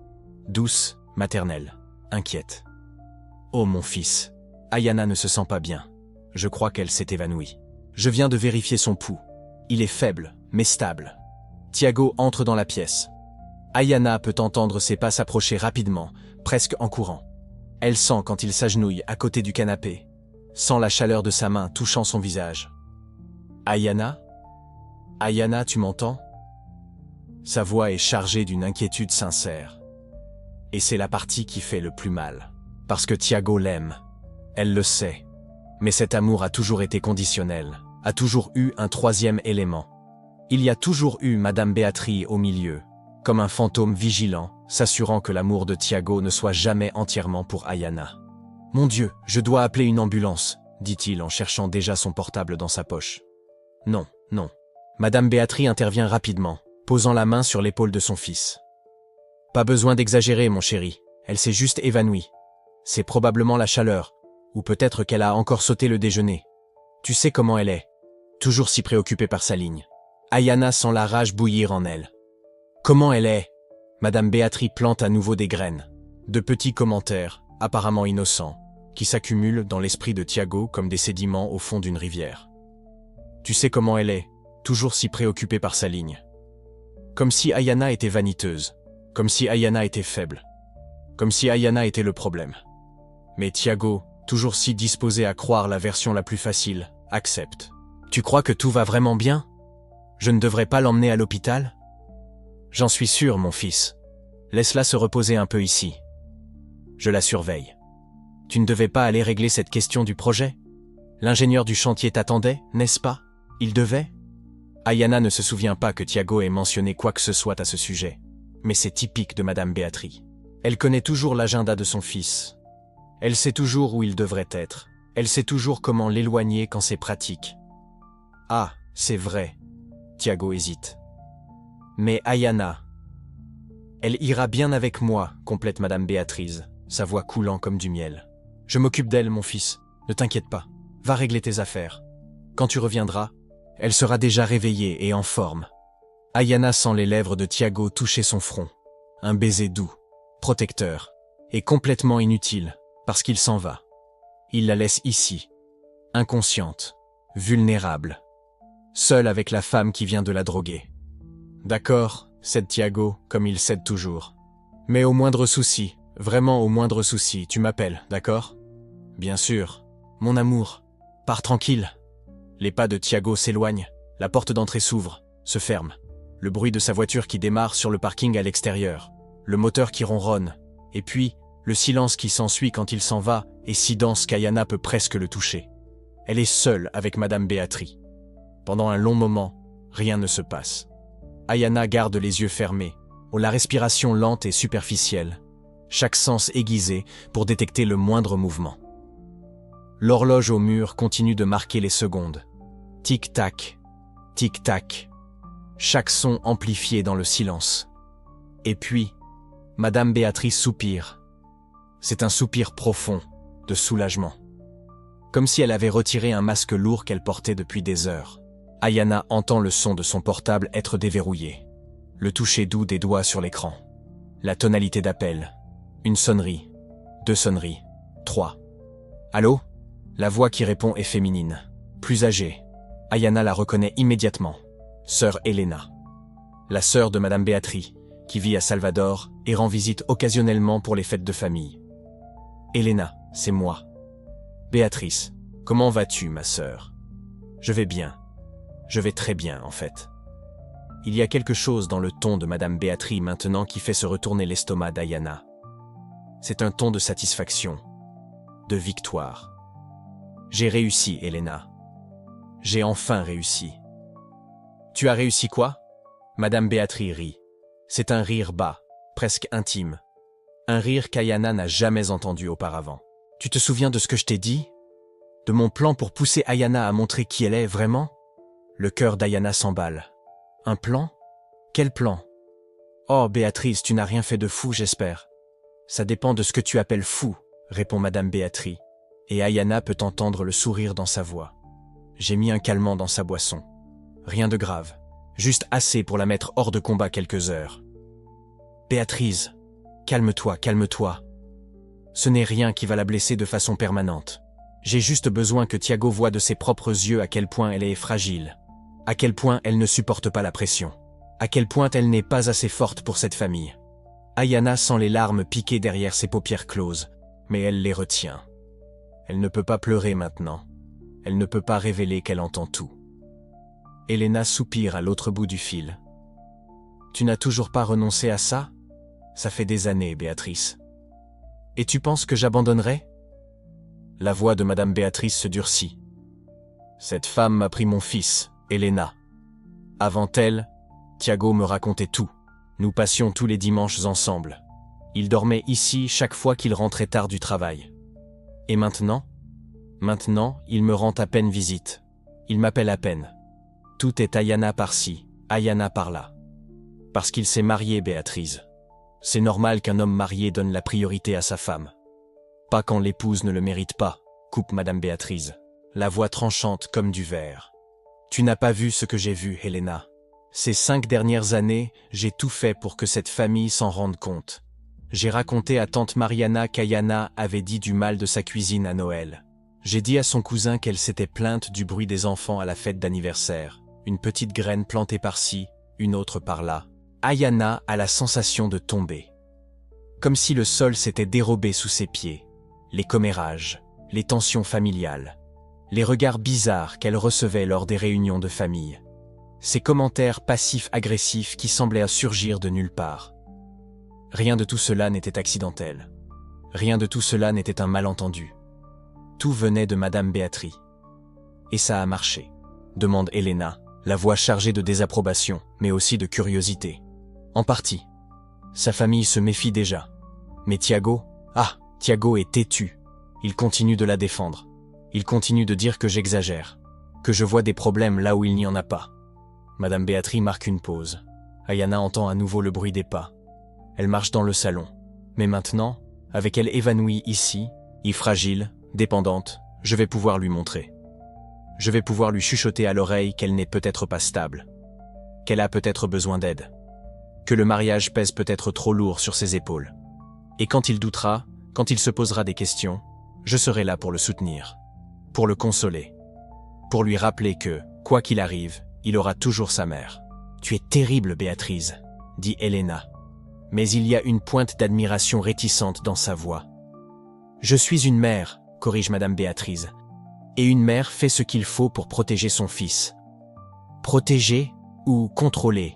Douce, maternelle, inquiète. « Oh mon fils, Ayana ne se sent pas bien. Je crois qu'elle s'est évanouie. Je viens de vérifier son pouls. Il est faible, mais stable. » Tiago entre dans la pièce. Ayana peut entendre ses pas s'approcher rapidement, presque en courant. Elle sent quand il s'agenouille à côté du canapé, sent la chaleur de sa main touchant son visage. « Ayana ? Ayana, tu m'entends ?» Sa voix est chargée d'une inquiétude sincère. Et c'est la partie qui fait le plus mal. Parce que Tiago l'aime. Elle le sait. Mais cet amour a toujours été conditionnel, a toujours eu un troisième élément. Il y a toujours eu Madame Béatrice au milieu, comme un fantôme vigilant, s'assurant que l'amour de Tiago ne soit jamais entièrement pour Ayana. « Mon Dieu, je dois appeler une ambulance », dit-il en cherchant déjà son portable dans sa poche. Non, non. Madame Béatrice intervient rapidement, posant la main sur l'épaule de son fils. « Pas besoin d'exagérer, mon chéri, elle s'est juste évanouie. C'est probablement la chaleur, ou peut-être qu'elle a encore sauté le déjeuner. Tu sais comment elle est, toujours si préoccupée par sa ligne. » Ayana sent la rage bouillir en elle. « Comment elle est ?» Madame Béatrice plante à nouveau des graines, de petits commentaires, apparemment innocents, qui s'accumulent dans l'esprit de Tiago comme des sédiments au fond d'une rivière. Tu sais comment elle est, toujours si préoccupée par sa ligne. Comme si Ayana était vaniteuse, comme si Ayana était faible, comme si Ayana était le problème. Mais Tiago, toujours si disposé à croire la version la plus facile, accepte. Tu crois que tout va vraiment bien ? Je ne devrais pas l'emmener à l'hôpital ? J'en suis sûr, mon fils. Laisse-la se reposer un peu ici. Je la surveille. Tu ne devais pas aller régler cette question du projet ? L'ingénieur du chantier t'attendait, n'est-ce pas ? Il devait ? Ayana ne se souvient pas que Tiago ait mentionné quoi que ce soit à ce sujet. Mais c'est typique de Madame Béatrice. Elle connaît toujours l'agenda de son fils. Elle sait toujours où il devrait être. Elle sait toujours comment l'éloigner quand c'est pratique. Ah, c'est vrai. Tiago hésite. Mais Ayana... Elle ira bien avec moi, complète Madame Béatrice, sa voix coulant comme du miel. Je m'occupe d'elle, mon fils. Ne t'inquiète pas. Va régler tes affaires. Quand tu reviendras, elle sera déjà réveillée et en forme. Ayana sent les lèvres de Tiago toucher son front. Un baiser doux, protecteur, et complètement inutile, parce qu'il s'en va. Il la laisse ici, inconsciente, vulnérable, seule avec la femme qui vient de la droguer. D'accord, cède Tiago, comme il cède toujours. Mais au moindre souci, vraiment au moindre souci, tu m'appelles, d'accord ? Bien sûr. Mon amour, pars tranquille. Les pas de Tiago s'éloignent, la porte d'entrée s'ouvre, se ferme. Le bruit de sa voiture qui démarre sur le parking à l'extérieur, le moteur qui ronronne, et puis le silence qui s'ensuit quand il s'en va est si dense qu'Ayana peut presque le toucher. Elle est seule avec Madame Béatrice. Pendant un long moment, rien ne se passe. Ayana garde les yeux fermés, la respiration lente et superficielle, chaque sens aiguisé pour détecter le moindre mouvement. L'horloge au mur continue de marquer les secondes. Tic-tac, tic-tac, chaque son amplifié dans le silence. Et puis, Madame Béatrice soupire. C'est un soupir profond, de soulagement. Comme si elle avait retiré un masque lourd qu'elle portait depuis des heures. Ayana entend le son de son portable être déverrouillé. Le toucher doux des doigts sur l'écran. La tonalité d'appel. Une sonnerie. 2 sonneries. 3. Allô ? La voix qui répond est féminine. Plus âgée. Ayana la reconnaît immédiatement. Sœur Elena. La sœur de Madame Béatrice, qui vit à Salvador et rend visite occasionnellement pour les fêtes de famille. Elena, c'est moi. Béatrice, comment vas-tu, ma sœur ? Je vais bien. Je vais très bien, en fait. Il y a quelque chose dans le ton de Madame Béatrice maintenant qui fait se retourner l'estomac d'Ayana. C'est un ton de satisfaction, de victoire. J'ai réussi, Elena. J'ai enfin réussi. Tu as réussi quoi ? Madame Béatrice rit. C'est un rire bas, presque intime. Un rire qu'Ayana n'a jamais entendu auparavant. Tu te souviens de ce que je t'ai dit ? De mon plan pour pousser Ayana à montrer qui elle est vraiment ? Le cœur d'Ayana s'emballe. Un plan ? Quel plan ? Oh, Béatrice, tu n'as rien fait de fou, j'espère. Ça dépend de ce que tu appelles fou, répond Madame Béatrice. Et Ayana peut entendre le sourire dans sa voix. J'ai mis un calmant dans sa boisson. Rien de grave. Juste assez pour la mettre hors de combat quelques heures. Béatrice, calme-toi, calme-toi. Ce n'est rien qui va la blesser de façon permanente. J'ai juste besoin que Tiago voie de ses propres yeux à quel point elle est fragile. À quel point elle ne supporte pas la pression. À quel point elle n'est pas assez forte pour cette famille. Ayana sent les larmes piquer derrière ses paupières closes, mais elle les retient. Elle ne peut pas pleurer maintenant. Elle ne peut pas révéler qu'elle entend tout. Elena soupire à l'autre bout du fil. « Tu n'as toujours pas renoncé à ça? Ça fait des années, Béatrice. Et tu penses que j'abandonnerai? La voix de Madame Béatrice se durcit. Cette femme m'a pris mon fils, Elena. Avant elle, Tiago me racontait tout. Nous passions tous les dimanches ensemble. Il dormait ici chaque fois qu'il rentrait tard du travail. Et maintenant? Maintenant, il me rend à peine visite. Il m'appelle à peine. Tout est Ayana par-ci, Ayana par-là. Parce qu'il s'est marié, Béatrice. C'est normal qu'un homme marié donne la priorité à sa femme. Pas quand l'épouse ne le mérite pas, coupe Madame Béatrice, la voix tranchante comme du verre. Tu n'as pas vu ce que j'ai vu, Helena. Ces 5 dernières années, j'ai tout fait pour que cette famille s'en rende compte. J'ai raconté à tante Mariana qu'Ayana avait dit du mal de sa cuisine à Noël. J'ai dit à son cousin qu'elle s'était plainte du bruit des enfants à la fête d'anniversaire. Une petite graine plantée par-ci, une autre par-là. Ayana a la sensation de tomber. Comme si le sol s'était dérobé sous ses pieds. Les commérages, les tensions familiales, les regards bizarres qu'elle recevait lors des réunions de famille. Ces commentaires passifs-agressifs qui semblaient surgir de nulle part. Rien de tout cela n'était accidentel. Rien de tout cela n'était un malentendu. Tout venait de Madame Béatrice. Et ça a marché, demande Helena, la voix chargée de désapprobation, mais aussi de curiosité. En partie. Sa famille se méfie déjà. Mais Tiago, Tiago est têtu. Il continue de la défendre. Il continue de dire que j'exagère, que je vois des problèmes là où il n'y en a pas. Madame Béatrice marque une pause. Ayana entend à nouveau le bruit des pas. Elle marche dans le salon. Mais maintenant, avec elle évanouie ici, fragile, dépendante, je vais pouvoir lui montrer. Je vais pouvoir lui chuchoter à l'oreille qu'elle n'est peut-être pas stable, qu'elle a peut-être besoin d'aide, que le mariage pèse peut-être trop lourd sur ses épaules. Et quand il doutera, quand il se posera des questions, je serai là pour le soutenir, pour le consoler, pour lui rappeler que, quoi qu'il arrive, il aura toujours sa mère. Tu es terrible, Béatrice, dit Helena. Mais il y a une pointe d'admiration réticente dans sa voix. Je suis une mère, corrige Madame Béatrice, et une mère fait ce qu'il faut pour protéger son fils. Protéger ou contrôler?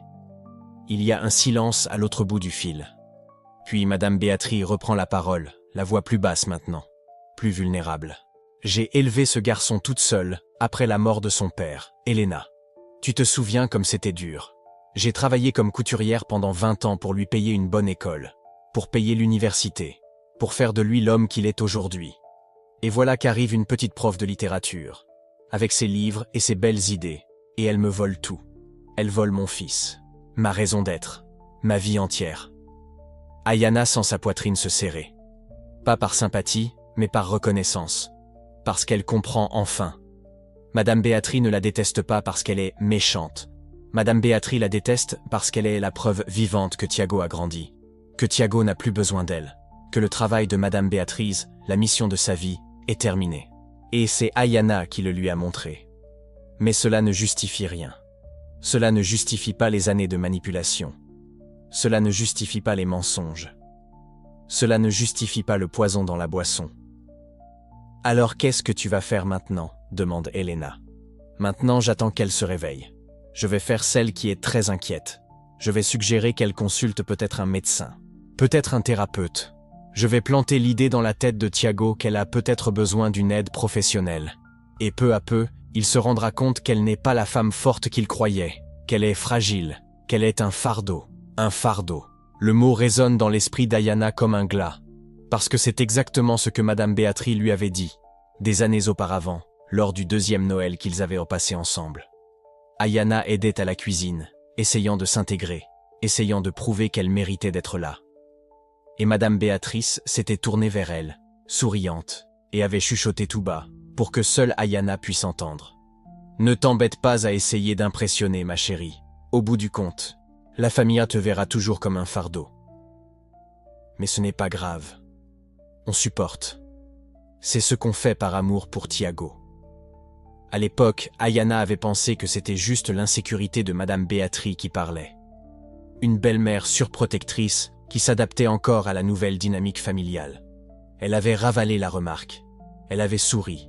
Il y a un silence à l'autre bout du fil. Puis Madame Béatrice reprend la parole, la voix plus basse maintenant, plus vulnérable. J'ai élevé ce garçon toute seule, après la mort de son père, Helena. Tu te souviens comme c'était dur. J'ai travaillé comme couturière pendant 20 ans pour lui payer une bonne école, pour payer l'université, pour faire de lui l'homme qu'il est aujourd'hui. Et voilà qu'arrive une petite prof de littérature, avec ses livres et ses belles idées, et elle me vole tout. Elle vole mon fils, ma raison d'être, ma vie entière. Ayana sent sa poitrine se serrer. Pas par sympathie, mais par reconnaissance. Parce qu'elle comprend enfin. Madame Béatrice ne la déteste pas parce qu'elle est méchante. Madame Béatrice la déteste parce qu'elle est la preuve vivante que Tiago a grandi. Que Tiago n'a plus besoin d'elle. Que le travail de Madame Béatrice, la mission de sa vie, est terminé. Et c'est Ayana qui le lui a montré. Mais cela ne justifie rien. Cela ne justifie pas les années de manipulation. Cela ne justifie pas les mensonges. Cela ne justifie pas le poison dans la boisson. Alors qu'est-ce que tu vas faire maintenant? Demande Helena. Maintenant j'attends qu'elle se réveille. Je vais faire celle qui est très inquiète. Je vais suggérer qu'elle consulte peut-être un médecin, peut-être un thérapeute. Je vais planter l'idée dans la tête de Tiago qu'elle a peut-être besoin d'une aide professionnelle. Et peu à peu, il se rendra compte qu'elle n'est pas la femme forte qu'il croyait, qu'elle est fragile, qu'elle est un fardeau. Un fardeau. Le mot résonne dans l'esprit d'Ayana comme un glas. Parce que c'est exactement ce que Madame Béatrice lui avait dit, des années auparavant, lors du 2e Noël qu'ils avaient passé ensemble. Ayana aidait à la cuisine, essayant de s'intégrer, essayant de prouver qu'elle méritait d'être là. Et Madame Béatrice s'était tournée vers elle, souriante, et avait chuchoté tout bas, pour que seule Ayana puisse entendre. « Ne t'embête pas à essayer d'impressionner, ma chérie. Au bout du compte, la famille te verra toujours comme un fardeau. Mais ce n'est pas grave. On supporte. C'est ce qu'on fait par amour pour Tiago. » À l'époque, Ayana avait pensé que c'était juste l'insécurité de Madame Béatrice qui parlait. Une belle-mère surprotectrice qui s'adaptait encore à la nouvelle dynamique familiale. Elle avait ravalé la remarque. Elle avait souri.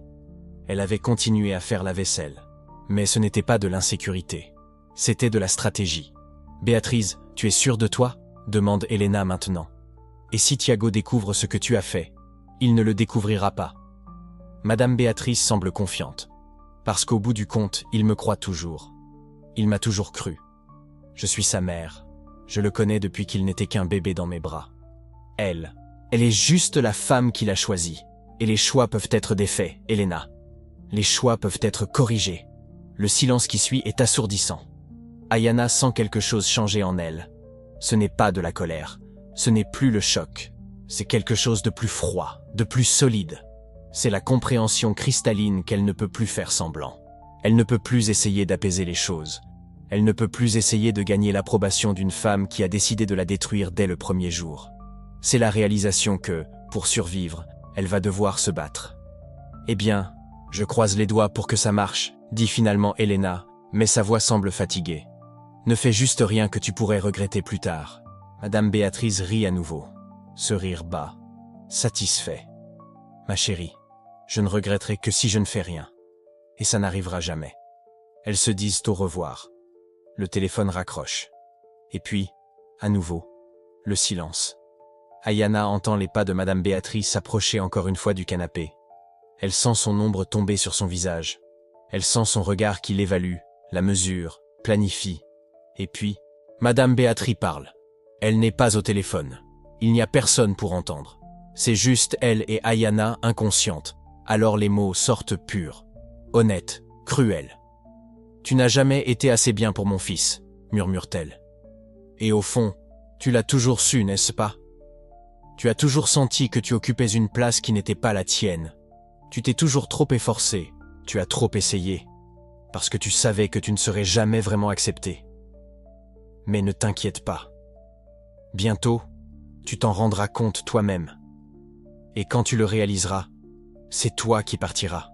Elle avait continué à faire la vaisselle. Mais ce n'était pas de l'insécurité. C'était de la stratégie. Béatrice, tu es sûre de toi? Demande Elena maintenant. Et si Tiago découvre ce que tu as fait? Il ne le découvrira pas. Madame Béatrice semble confiante. Parce qu'au bout du compte, il me croit toujours. Il m'a toujours cru. Je suis sa mère. Je le connais depuis qu'il n'était qu'un bébé dans mes bras. Elle est juste la femme qu'il a choisie. Et les choix peuvent être défaits, Elena. Les choix peuvent être corrigés. Le silence qui suit est assourdissant. Ayana sent quelque chose changer en elle. Ce n'est pas de la colère. Ce n'est plus le choc. C'est quelque chose de plus froid, de plus solide. C'est la compréhension cristalline qu'elle ne peut plus faire semblant. Elle ne peut plus essayer d'apaiser les choses. Elle ne peut plus essayer de gagner l'approbation d'une femme qui a décidé de la détruire dès le premier jour. C'est la réalisation que, pour survivre, elle va devoir se battre. Eh bien, je croise les doigts pour que ça marche, dit finalement Elena, mais sa voix semble fatiguée. Ne fais juste rien que tu pourrais regretter plus tard. Madame Béatrice rit à nouveau. Ce rire bas, satisfait. Ma chérie, je ne regretterai que si je ne fais rien. Et ça n'arrivera jamais. Elles se disent au revoir. Le téléphone raccroche. Et puis, à nouveau, le silence. Ayana entend les pas de Madame Béatrice s'approcher encore une fois du canapé. Elle sent son ombre tomber sur son visage. Elle sent son regard qui l'évalue, la mesure, planifie. Et puis, Madame Béatrice parle. Elle n'est pas au téléphone. Il n'y a personne pour entendre. C'est juste elle et Ayana inconscientes. Alors les mots sortent purs, honnêtes, cruels. « Tu n'as jamais été assez bien pour mon fils », murmure-t-elle. « Et au fond, tu l'as toujours su, n'est-ce pas? Tu as toujours senti que tu occupais une place qui n'était pas la tienne. Tu t'es toujours trop efforcé, tu as trop essayé, parce que tu savais que tu ne serais jamais vraiment accepté. Mais ne t'inquiète pas. Bientôt, tu t'en rendras compte toi-même. Et quand tu le réaliseras, c'est toi qui partiras.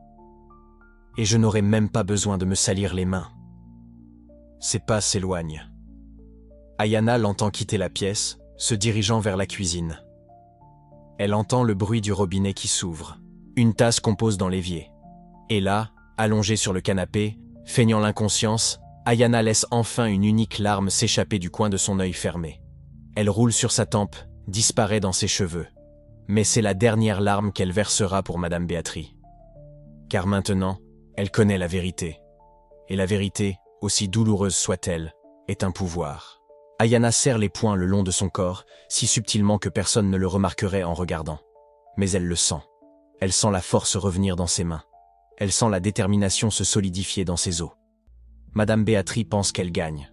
Et je n'aurai même pas besoin de me salir les mains. » Ses pas s'éloignent. Ayana l'entend quitter la pièce, se dirigeant vers la cuisine. Elle entend le bruit du robinet qui s'ouvre. Une tasse compose dans l'évier. Et là, allongée sur le canapé, feignant l'inconscience, Ayana laisse enfin une unique larme s'échapper du coin de son œil fermé. Elle roule sur sa tempe, disparaît dans ses cheveux. Mais c'est la dernière larme qu'elle versera pour Madame Béatrice. Car maintenant, elle connaît la vérité. Et la vérité, aussi douloureuse soit-elle, est un pouvoir. Ayana serre les poings le long de son corps, si subtilement que personne ne le remarquerait en regardant. Mais elle le sent. Elle sent la force revenir dans ses mains. Elle sent la détermination se solidifier dans ses os. Madame Béatrice pense qu'elle gagne.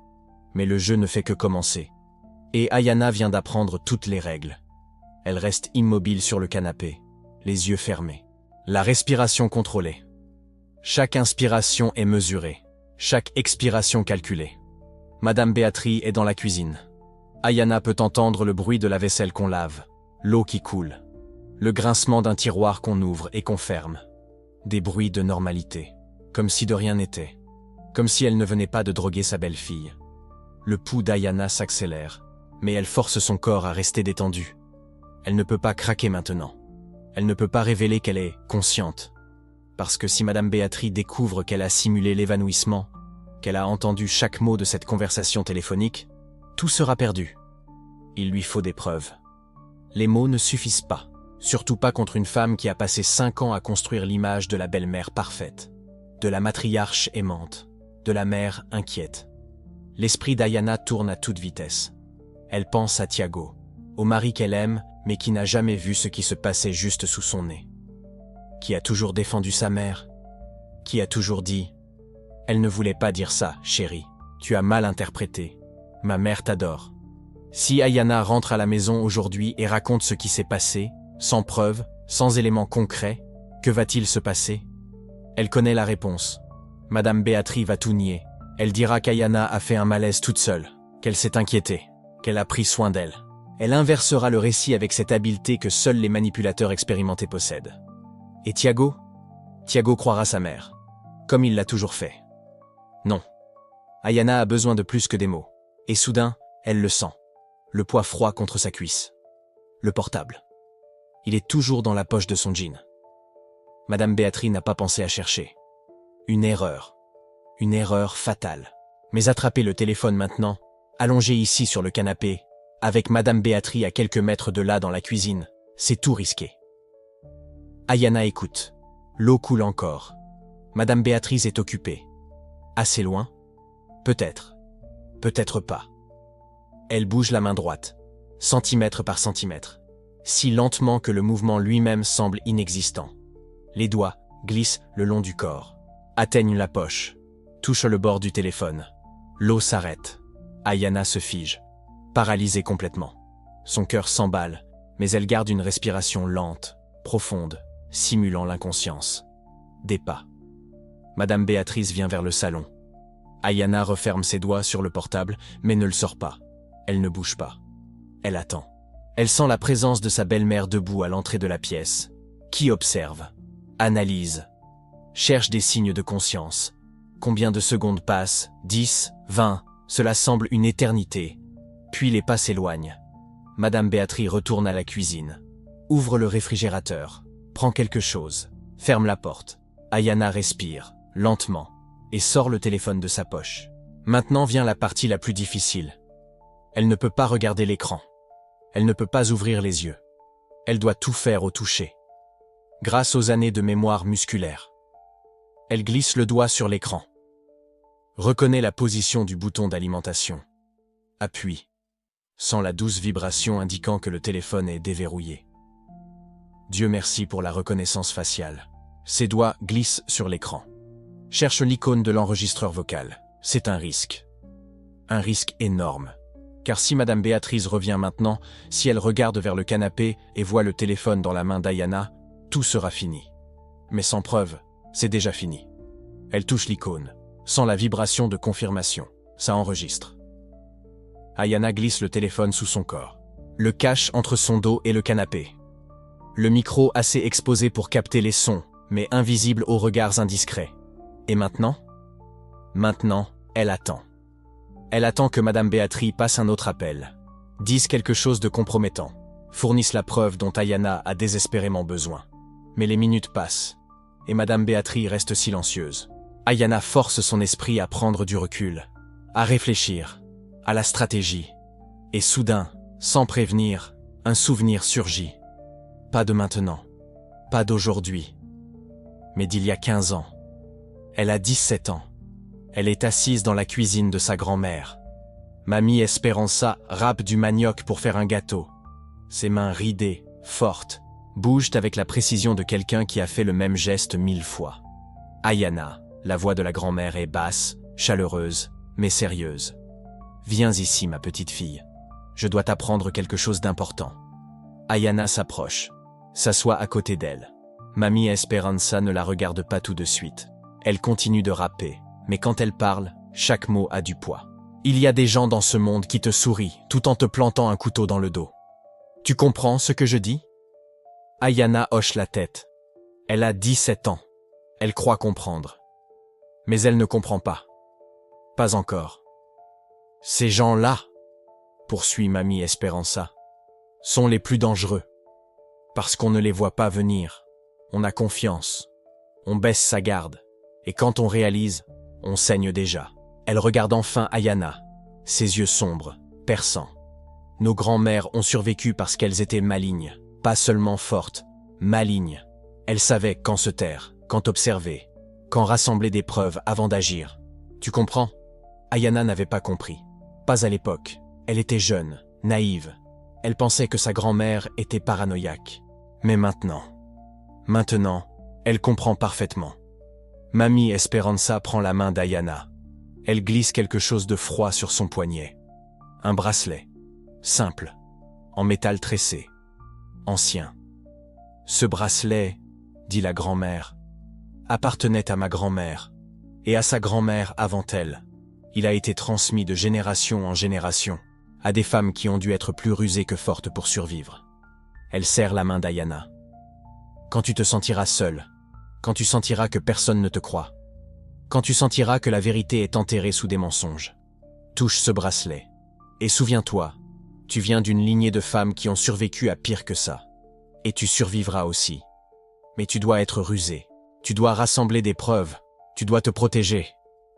Mais le jeu ne fait que commencer. Et Ayana vient d'apprendre toutes les règles. Elle reste immobile sur le canapé, les yeux fermés. La respiration contrôlée. Chaque inspiration est mesurée, chaque expiration calculée. Madame Béatrice est dans la cuisine. Ayana peut entendre le bruit de la vaisselle qu'on lave, l'eau qui coule, le grincement d'un tiroir qu'on ouvre et qu'on ferme. Des bruits de normalité, comme si de rien n'était, comme si elle ne venait pas de droguer sa belle-fille. Le pouls d'Ayana s'accélère, mais elle force son corps à rester détendu. Elle ne peut pas craquer maintenant. Elle ne peut pas révéler qu'elle est consciente. Parce que si Madame Béatrice découvre qu'elle a simulé l'évanouissement, qu'elle a entendu chaque mot de cette conversation téléphonique, tout sera perdu. Il lui faut des preuves. Les mots ne suffisent pas, surtout pas contre une femme qui a passé 5 ans à construire l'image de la belle-mère parfaite, de la matriarche aimante, de la mère inquiète. L'esprit d'Ayana tourne à toute vitesse. Elle pense à Tiago, au mari qu'elle aime, mais qui n'a jamais vu ce qui se passait juste sous son nez. Qui a toujours défendu sa mère, qui a toujours dit « Elle ne voulait pas dire ça, chérie, tu as mal interprété, ma mère t'adore ». Si Ayana rentre à la maison aujourd'hui et raconte ce qui s'est passé, sans preuve, sans éléments concrets, que va-t-il se passer? Elle connaît la réponse. Madame Béatrice va tout nier. Elle dira qu'Ayana a fait un malaise toute seule, qu'elle s'est inquiétée, qu'elle a pris soin d'elle. Elle inversera le récit avec cette habileté que seuls les manipulateurs expérimentés possèdent. Et Tiago? Tiago croira sa mère, comme il l'a toujours fait. Non. Ayana a besoin de plus que des mots. Et soudain, elle le sent. Le poids froid contre sa cuisse. Le portable. Il est toujours dans la poche de son jean. Madame Béatrice n'a pas pensé à chercher. Une erreur. Une erreur fatale. Mais attraper le téléphone maintenant, Allongé ici sur le canapé, avec Madame Béatrice à quelques mètres de là dans la cuisine, c'est tout risqué. Ayana écoute. L'eau coule encore. Madame Béatrice est occupée. Assez loin? Peut-être. Peut-être pas. Elle bouge la main droite, centimètre par centimètre, si lentement que le mouvement lui-même semble inexistant. Les doigts glissent le long du corps, atteignent la poche, touchent le bord du téléphone. L'eau s'arrête. Ayana se fige, paralysée complètement. Son cœur s'emballe, mais elle garde une respiration lente, profonde, simulant l'inconscience. Des pas. Madame Béatrice vient vers le salon. Ayana referme ses doigts sur le portable, mais ne le sort pas. Elle ne bouge pas. Elle attend. Elle sent la présence de sa belle-mère debout à l'entrée de la pièce, qui observe, analyse, cherche des signes de conscience. Combien de secondes passent? 10, 20, cela semble une éternité. Puis les pas s'éloignent. Madame Béatrice retourne à la cuisine, ouvre le réfrigérateur, prend quelque chose, ferme la porte. Ayana respire, lentement, et sort le téléphone de sa poche. Maintenant vient la partie la plus difficile. Elle ne peut pas regarder l'écran. Elle ne peut pas ouvrir les yeux. Elle doit tout faire au toucher. Grâce aux années de mémoire musculaire. Elle glisse le doigt sur l'écran. Reconnaît la position du bouton d'alimentation. Appuie. Sent la douce vibration indiquant que le téléphone est déverrouillé. Dieu merci pour la reconnaissance faciale. Ses doigts glissent sur l'écran. Cherche l'icône de l'enregistreur vocal. C'est un risque. Un risque énorme. Car si Madame Béatrice revient maintenant, si elle regarde vers le canapé et voit le téléphone dans la main d'Ayana, tout sera fini. Mais sans preuve, c'est déjà fini. Elle touche l'icône, sent la vibration de confirmation. Ça enregistre. Ayana glisse le téléphone sous son corps, le cache entre son dos et le canapé. Le micro assez exposé pour capter les sons, mais invisible aux regards indiscrets. Et maintenant? Maintenant, elle attend. Elle attend que Madame Béatrice passe un autre appel, dise quelque chose de compromettant, fournisse la preuve dont Ayana a désespérément besoin. Mais les minutes passent, et Madame Béatrice reste silencieuse. Ayana force son esprit à prendre du recul, à réfléchir, à la stratégie. Et soudain, sans prévenir, un souvenir surgit. Pas de maintenant, pas d'aujourd'hui, mais d'il y a 15 ans. Elle a 17 ans. Elle est assise dans la cuisine de sa grand-mère. Mamie Esperanza râpe du manioc pour faire un gâteau. Ses mains ridées, fortes, bougent avec la précision de quelqu'un qui a fait le même geste 1000 fois. Ayana, la voix de la grand-mère est basse, chaleureuse, mais sérieuse. Viens ici, ma petite fille. Je dois t'apprendre quelque chose d'important. Ayana s'approche, s'assoit à côté d'elle. Mamie Esperanza ne la regarde pas tout de suite. Elle continue de râper, mais quand elle parle, chaque mot a du poids. Il y a des gens dans ce monde qui te sourient tout en te plantant un couteau dans le dos. Tu comprends ce que je dis? Ayana hoche la tête. Elle a 17 ans. Elle croit comprendre. Mais elle ne comprend pas. Pas encore. Ces gens-là, poursuit Mamie Esperanza, sont les plus dangereux. Parce qu'on ne les voit pas venir. On a confiance. On baisse sa garde. Et quand on réalise, on saigne déjà. Elle regarde enfin Ayana, ses yeux sombres, perçants. Nos grands-mères ont survécu parce qu'elles étaient malignes, pas seulement fortes, malignes. Elles savaient quand se taire, quand observer, quand rassembler des preuves avant d'agir. Tu comprends? Ayana n'avait pas compris. Pas à l'époque. Elle était jeune, naïve. Elle pensait que sa grand-mère était paranoïaque. Mais maintenant, elle comprend parfaitement. Mamie Esperanza prend la main d'Ayana. Elle glisse quelque chose de froid sur son poignet. Un bracelet. Simple. En métal tressé. Ancien. Ce bracelet, dit la grand-mère, appartenait à ma grand-mère, et à sa grand-mère avant elle. Il a été transmis de génération en génération, à des femmes qui ont dû être plus rusées que fortes pour survivre. Elle serre la main d'Ayana. Quand tu te sentiras seule, quand tu sentiras que personne ne te croit, quand tu sentiras que la vérité est enterrée sous des mensonges, touche ce bracelet. Et souviens-toi, tu viens d'une lignée de femmes qui ont survécu à pire que ça. Et tu survivras aussi. Mais tu dois être rusé. Tu dois rassembler des preuves. Tu dois te protéger.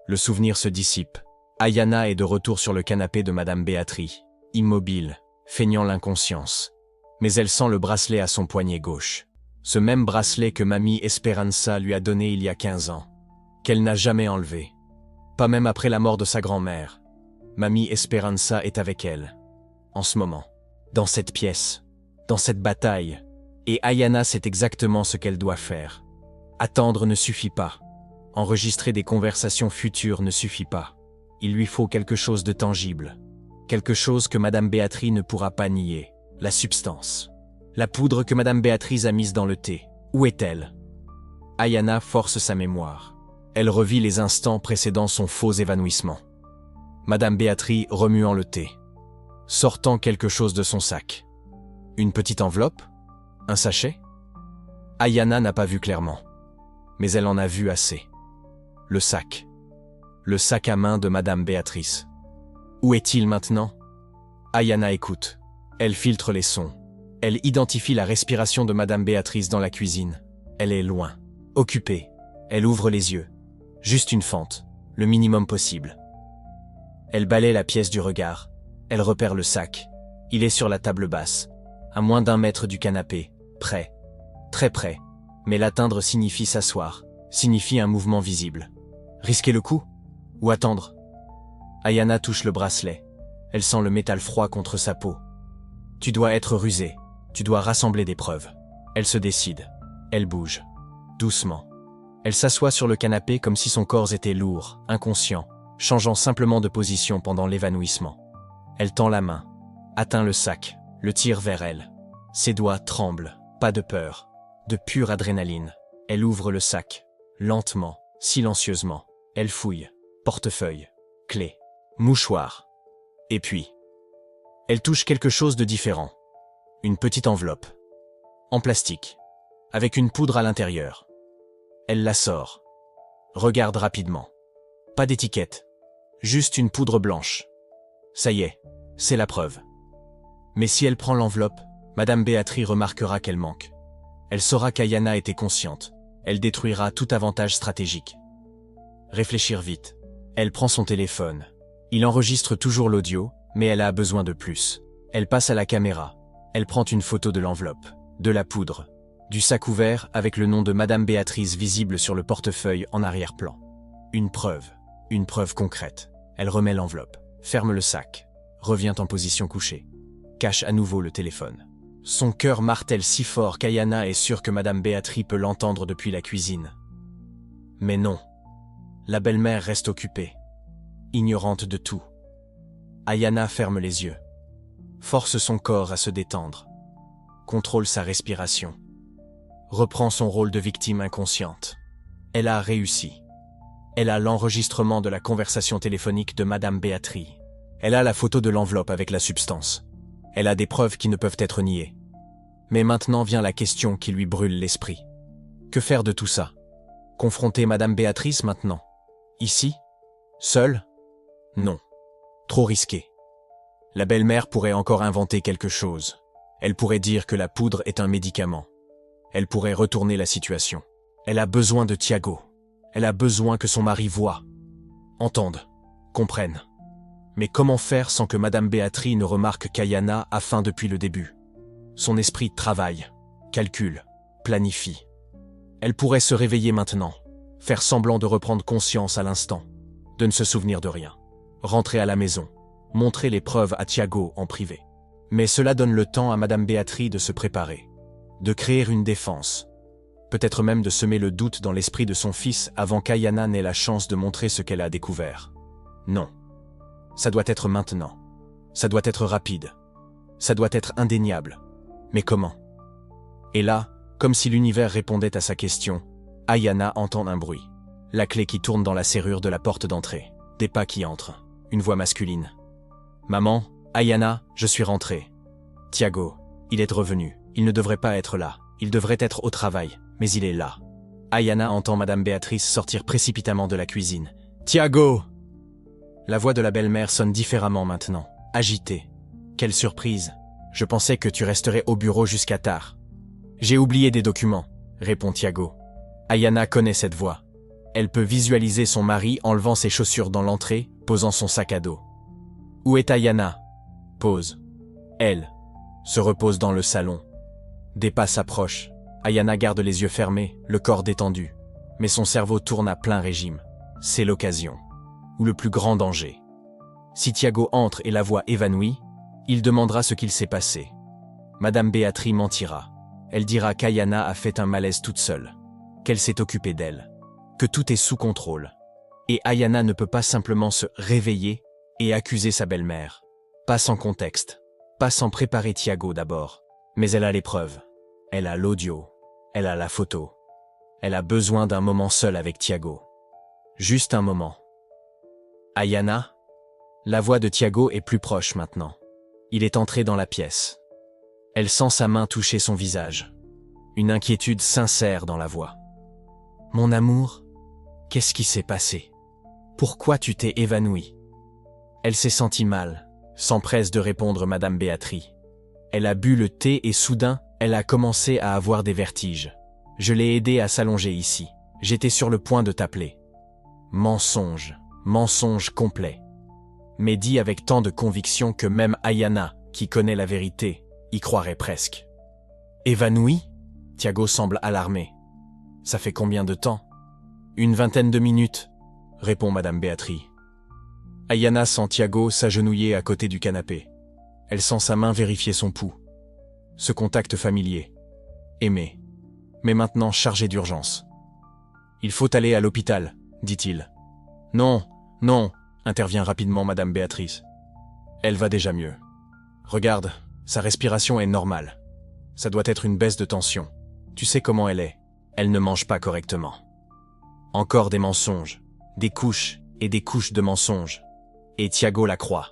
Le souvenir se dissipe. Ayana est de retour sur le canapé de Madame Béatrice, immobile, feignant l'inconscience. Mais elle sent le bracelet à son poignet gauche. Ce même bracelet que Mamie Esperanza lui a donné il y a 15 ans. Qu'elle n'a jamais enlevé. Pas même après la mort de sa grand-mère. Mamie Esperanza est avec elle. En ce moment. Dans cette pièce. Dans cette bataille. Et Ayana sait exactement ce qu'elle doit faire. Attendre ne suffit pas. Enregistrer des conversations futures ne suffit pas. Il lui faut quelque chose de tangible. Quelque chose que Madame Béatrice ne pourra pas nier. La substance. La poudre que Madame Béatrice a mise dans le thé. Où est-elle? Ayana force sa mémoire. Elle revit les instants précédant son faux évanouissement. Madame Béatrice remuant le thé. Sortant quelque chose de son sac. Une petite enveloppe? Un sachet? Ayana n'a pas vu clairement. Mais elle en a vu assez. Le sac. Le sac à main de Madame Béatrice. Où est-il maintenant? Ayana écoute. Elle filtre les sons. Elle identifie la respiration de Madame Béatrice dans la cuisine. Elle est loin. Occupée. Elle ouvre les yeux. Juste une fente. Le minimum possible. Elle balaie la pièce du regard. Elle repère le sac. Il est sur la table basse. À moins d'1 mètre du canapé. Près. Très près. Mais l'atteindre signifie s'asseoir. Signifie un mouvement visible. Risquer le coup? Ou attendre? Ayana touche le bracelet. Elle sent le métal froid contre sa peau. Tu dois être rusé. Tu dois rassembler des preuves. Elle se décide. Elle bouge. Doucement. Elle s'assoit sur le canapé comme si son corps était lourd, inconscient, changeant simplement de position pendant l'évanouissement. Elle tend la main, atteint le sac, le tire vers elle. Ses doigts tremblent, pas de peur, de pure adrénaline. Elle ouvre le sac, lentement, silencieusement. Elle fouille, portefeuille, clé, mouchoir. Et puis, elle touche quelque chose de différent. Une petite enveloppe. En plastique. Avec une poudre à l'intérieur. Elle la sort. Regarde rapidement. Pas d'étiquette. Juste une poudre blanche. Ça y est, c'est la preuve. Mais si elle prend l'enveloppe, Madame Béatrice remarquera qu'elle manque. Elle saura qu'Ayana était consciente. Elle détruira tout avantage stratégique. Réfléchir vite. Elle prend son téléphone. Il enregistre toujours l'audio, mais elle a besoin de plus. Elle passe à la caméra. Elle prend une photo de l'enveloppe, de la poudre, du sac ouvert avec le nom de Madame Béatrice visible sur le portefeuille en arrière-plan. Une preuve concrète. Elle remet l'enveloppe, ferme le sac, revient en position couchée, cache à nouveau le téléphone. Son cœur martèle si fort qu'Ayana est sûre que Madame Béatrice peut l'entendre depuis la cuisine. Mais non. La belle-mère reste occupée, ignorante de tout. Ayana ferme les yeux, force son corps à se détendre, contrôle sa respiration, reprend son rôle de victime inconsciente. Elle a réussi. Elle a l'enregistrement de la conversation téléphonique de Madame Béatrice. Elle a la photo de l'enveloppe avec la substance. Elle a des preuves qui ne peuvent être niées. Mais maintenant vient la question qui lui brûle l'esprit. Que faire de tout ça? Confronter Madame Béatrice maintenant? Ici? Seule? Non. Trop risqué. La belle-mère pourrait encore inventer quelque chose. Elle pourrait dire que la poudre est un médicament. Elle pourrait retourner la situation. Elle a besoin de Thiago. Elle a besoin que son mari voie, entende, comprenne. Mais comment faire sans que Madame Béatrice ne remarque qu'Ayana a faim depuis le début? Son esprit travaille, calcule, planifie. Elle pourrait se réveiller maintenant, faire semblant de reprendre conscience à l'instant, de ne se souvenir de rien, rentrer à la maison, montrer les preuves à Thiago en privé. Mais cela donne le temps à Madame Béatrice de se préparer, de créer une défense, peut-être même de semer le doute dans l'esprit de son fils avant qu'Ayana n'ait la chance de montrer ce qu'elle a découvert. Non. Ça doit être maintenant. Ça doit être rapide. Ça doit être indéniable. Mais comment? Et là, comme si l'univers répondait à sa question, Ayana entend un bruit. La clé qui tourne dans la serrure de la porte d'entrée. Des pas qui entrent. Une voix masculine. « Maman, Ayana, je suis rentré. Thiago, il est revenu. Il ne devrait pas être là. Il devrait être au travail. Mais il est là. » Ayana entend Madame Béatrice sortir précipitamment de la cuisine. « Thiago !» La voix de la belle-mère sonne différemment maintenant, agitée. « Quelle surprise! Je pensais que tu resterais au bureau jusqu'à tard. »« J'ai oublié des documents, » répond Thiago. Ayana connaît cette voix. Elle peut visualiser son mari enlevant ses chaussures dans l'entrée, posant son sac à dos. Où est Ayana? Pause. Elle se repose dans le salon. Des pas s'approchent. Ayana garde les yeux fermés, le corps détendu. Mais son cerveau tourne à plein régime. C'est l'occasion. Ou le plus grand danger. Si Thiago entre et la voit évanouie, il demandera ce qu'il s'est passé. Madame Béatrice mentira. Elle dira qu'Ayana a fait un malaise toute seule, qu'elle s'est occupée d'elle, que tout est sous contrôle. Et Ayana ne peut pas simplement se réveiller et accuser sa belle-mère. Pas sans contexte, pas sans préparer Thiago d'abord. Mais elle a les preuves, elle a l'audio, elle a la photo. Elle a besoin d'un moment seul avec Thiago. Juste un moment. Ayana? La voix de Thiago est plus proche maintenant. Il est entré dans la pièce. Elle sent sa main toucher son visage. Une inquiétude sincère dans la voix. Mon amour, qu'est-ce qui s'est passé? Pourquoi tu t'es évanoui? Elle s'est sentie mal, s'empresse de répondre Madame Béatrice. Elle a bu le thé et soudain, elle a commencé à avoir des vertiges. Je l'ai aidée à s'allonger ici. J'étais sur le point de t'appeler. Mensonge, mensonge complet. Mais dit avec tant de conviction que même Ayana, qui connaît la vérité, y croirait presque. Évanoui? Thiago semble alarmé. Ça fait combien de temps? Une vingtaine de minutes, répond Madame Béatrice. Ayana sent Thiago s'agenouiller à côté du canapé. Elle sent sa main vérifier son pouls. Ce contact familier. Aimé. Mais maintenant chargé d'urgence. Il faut aller à l'hôpital, dit-il. Non, non, intervient rapidement Madame Béatrice. Elle va déjà mieux. Regarde, sa respiration est normale. Ça doit être une baisse de tension. Tu sais comment elle est. Elle ne mange pas correctement. Encore des mensonges, des couches et des couches de mensonges. Et Thiago la croit.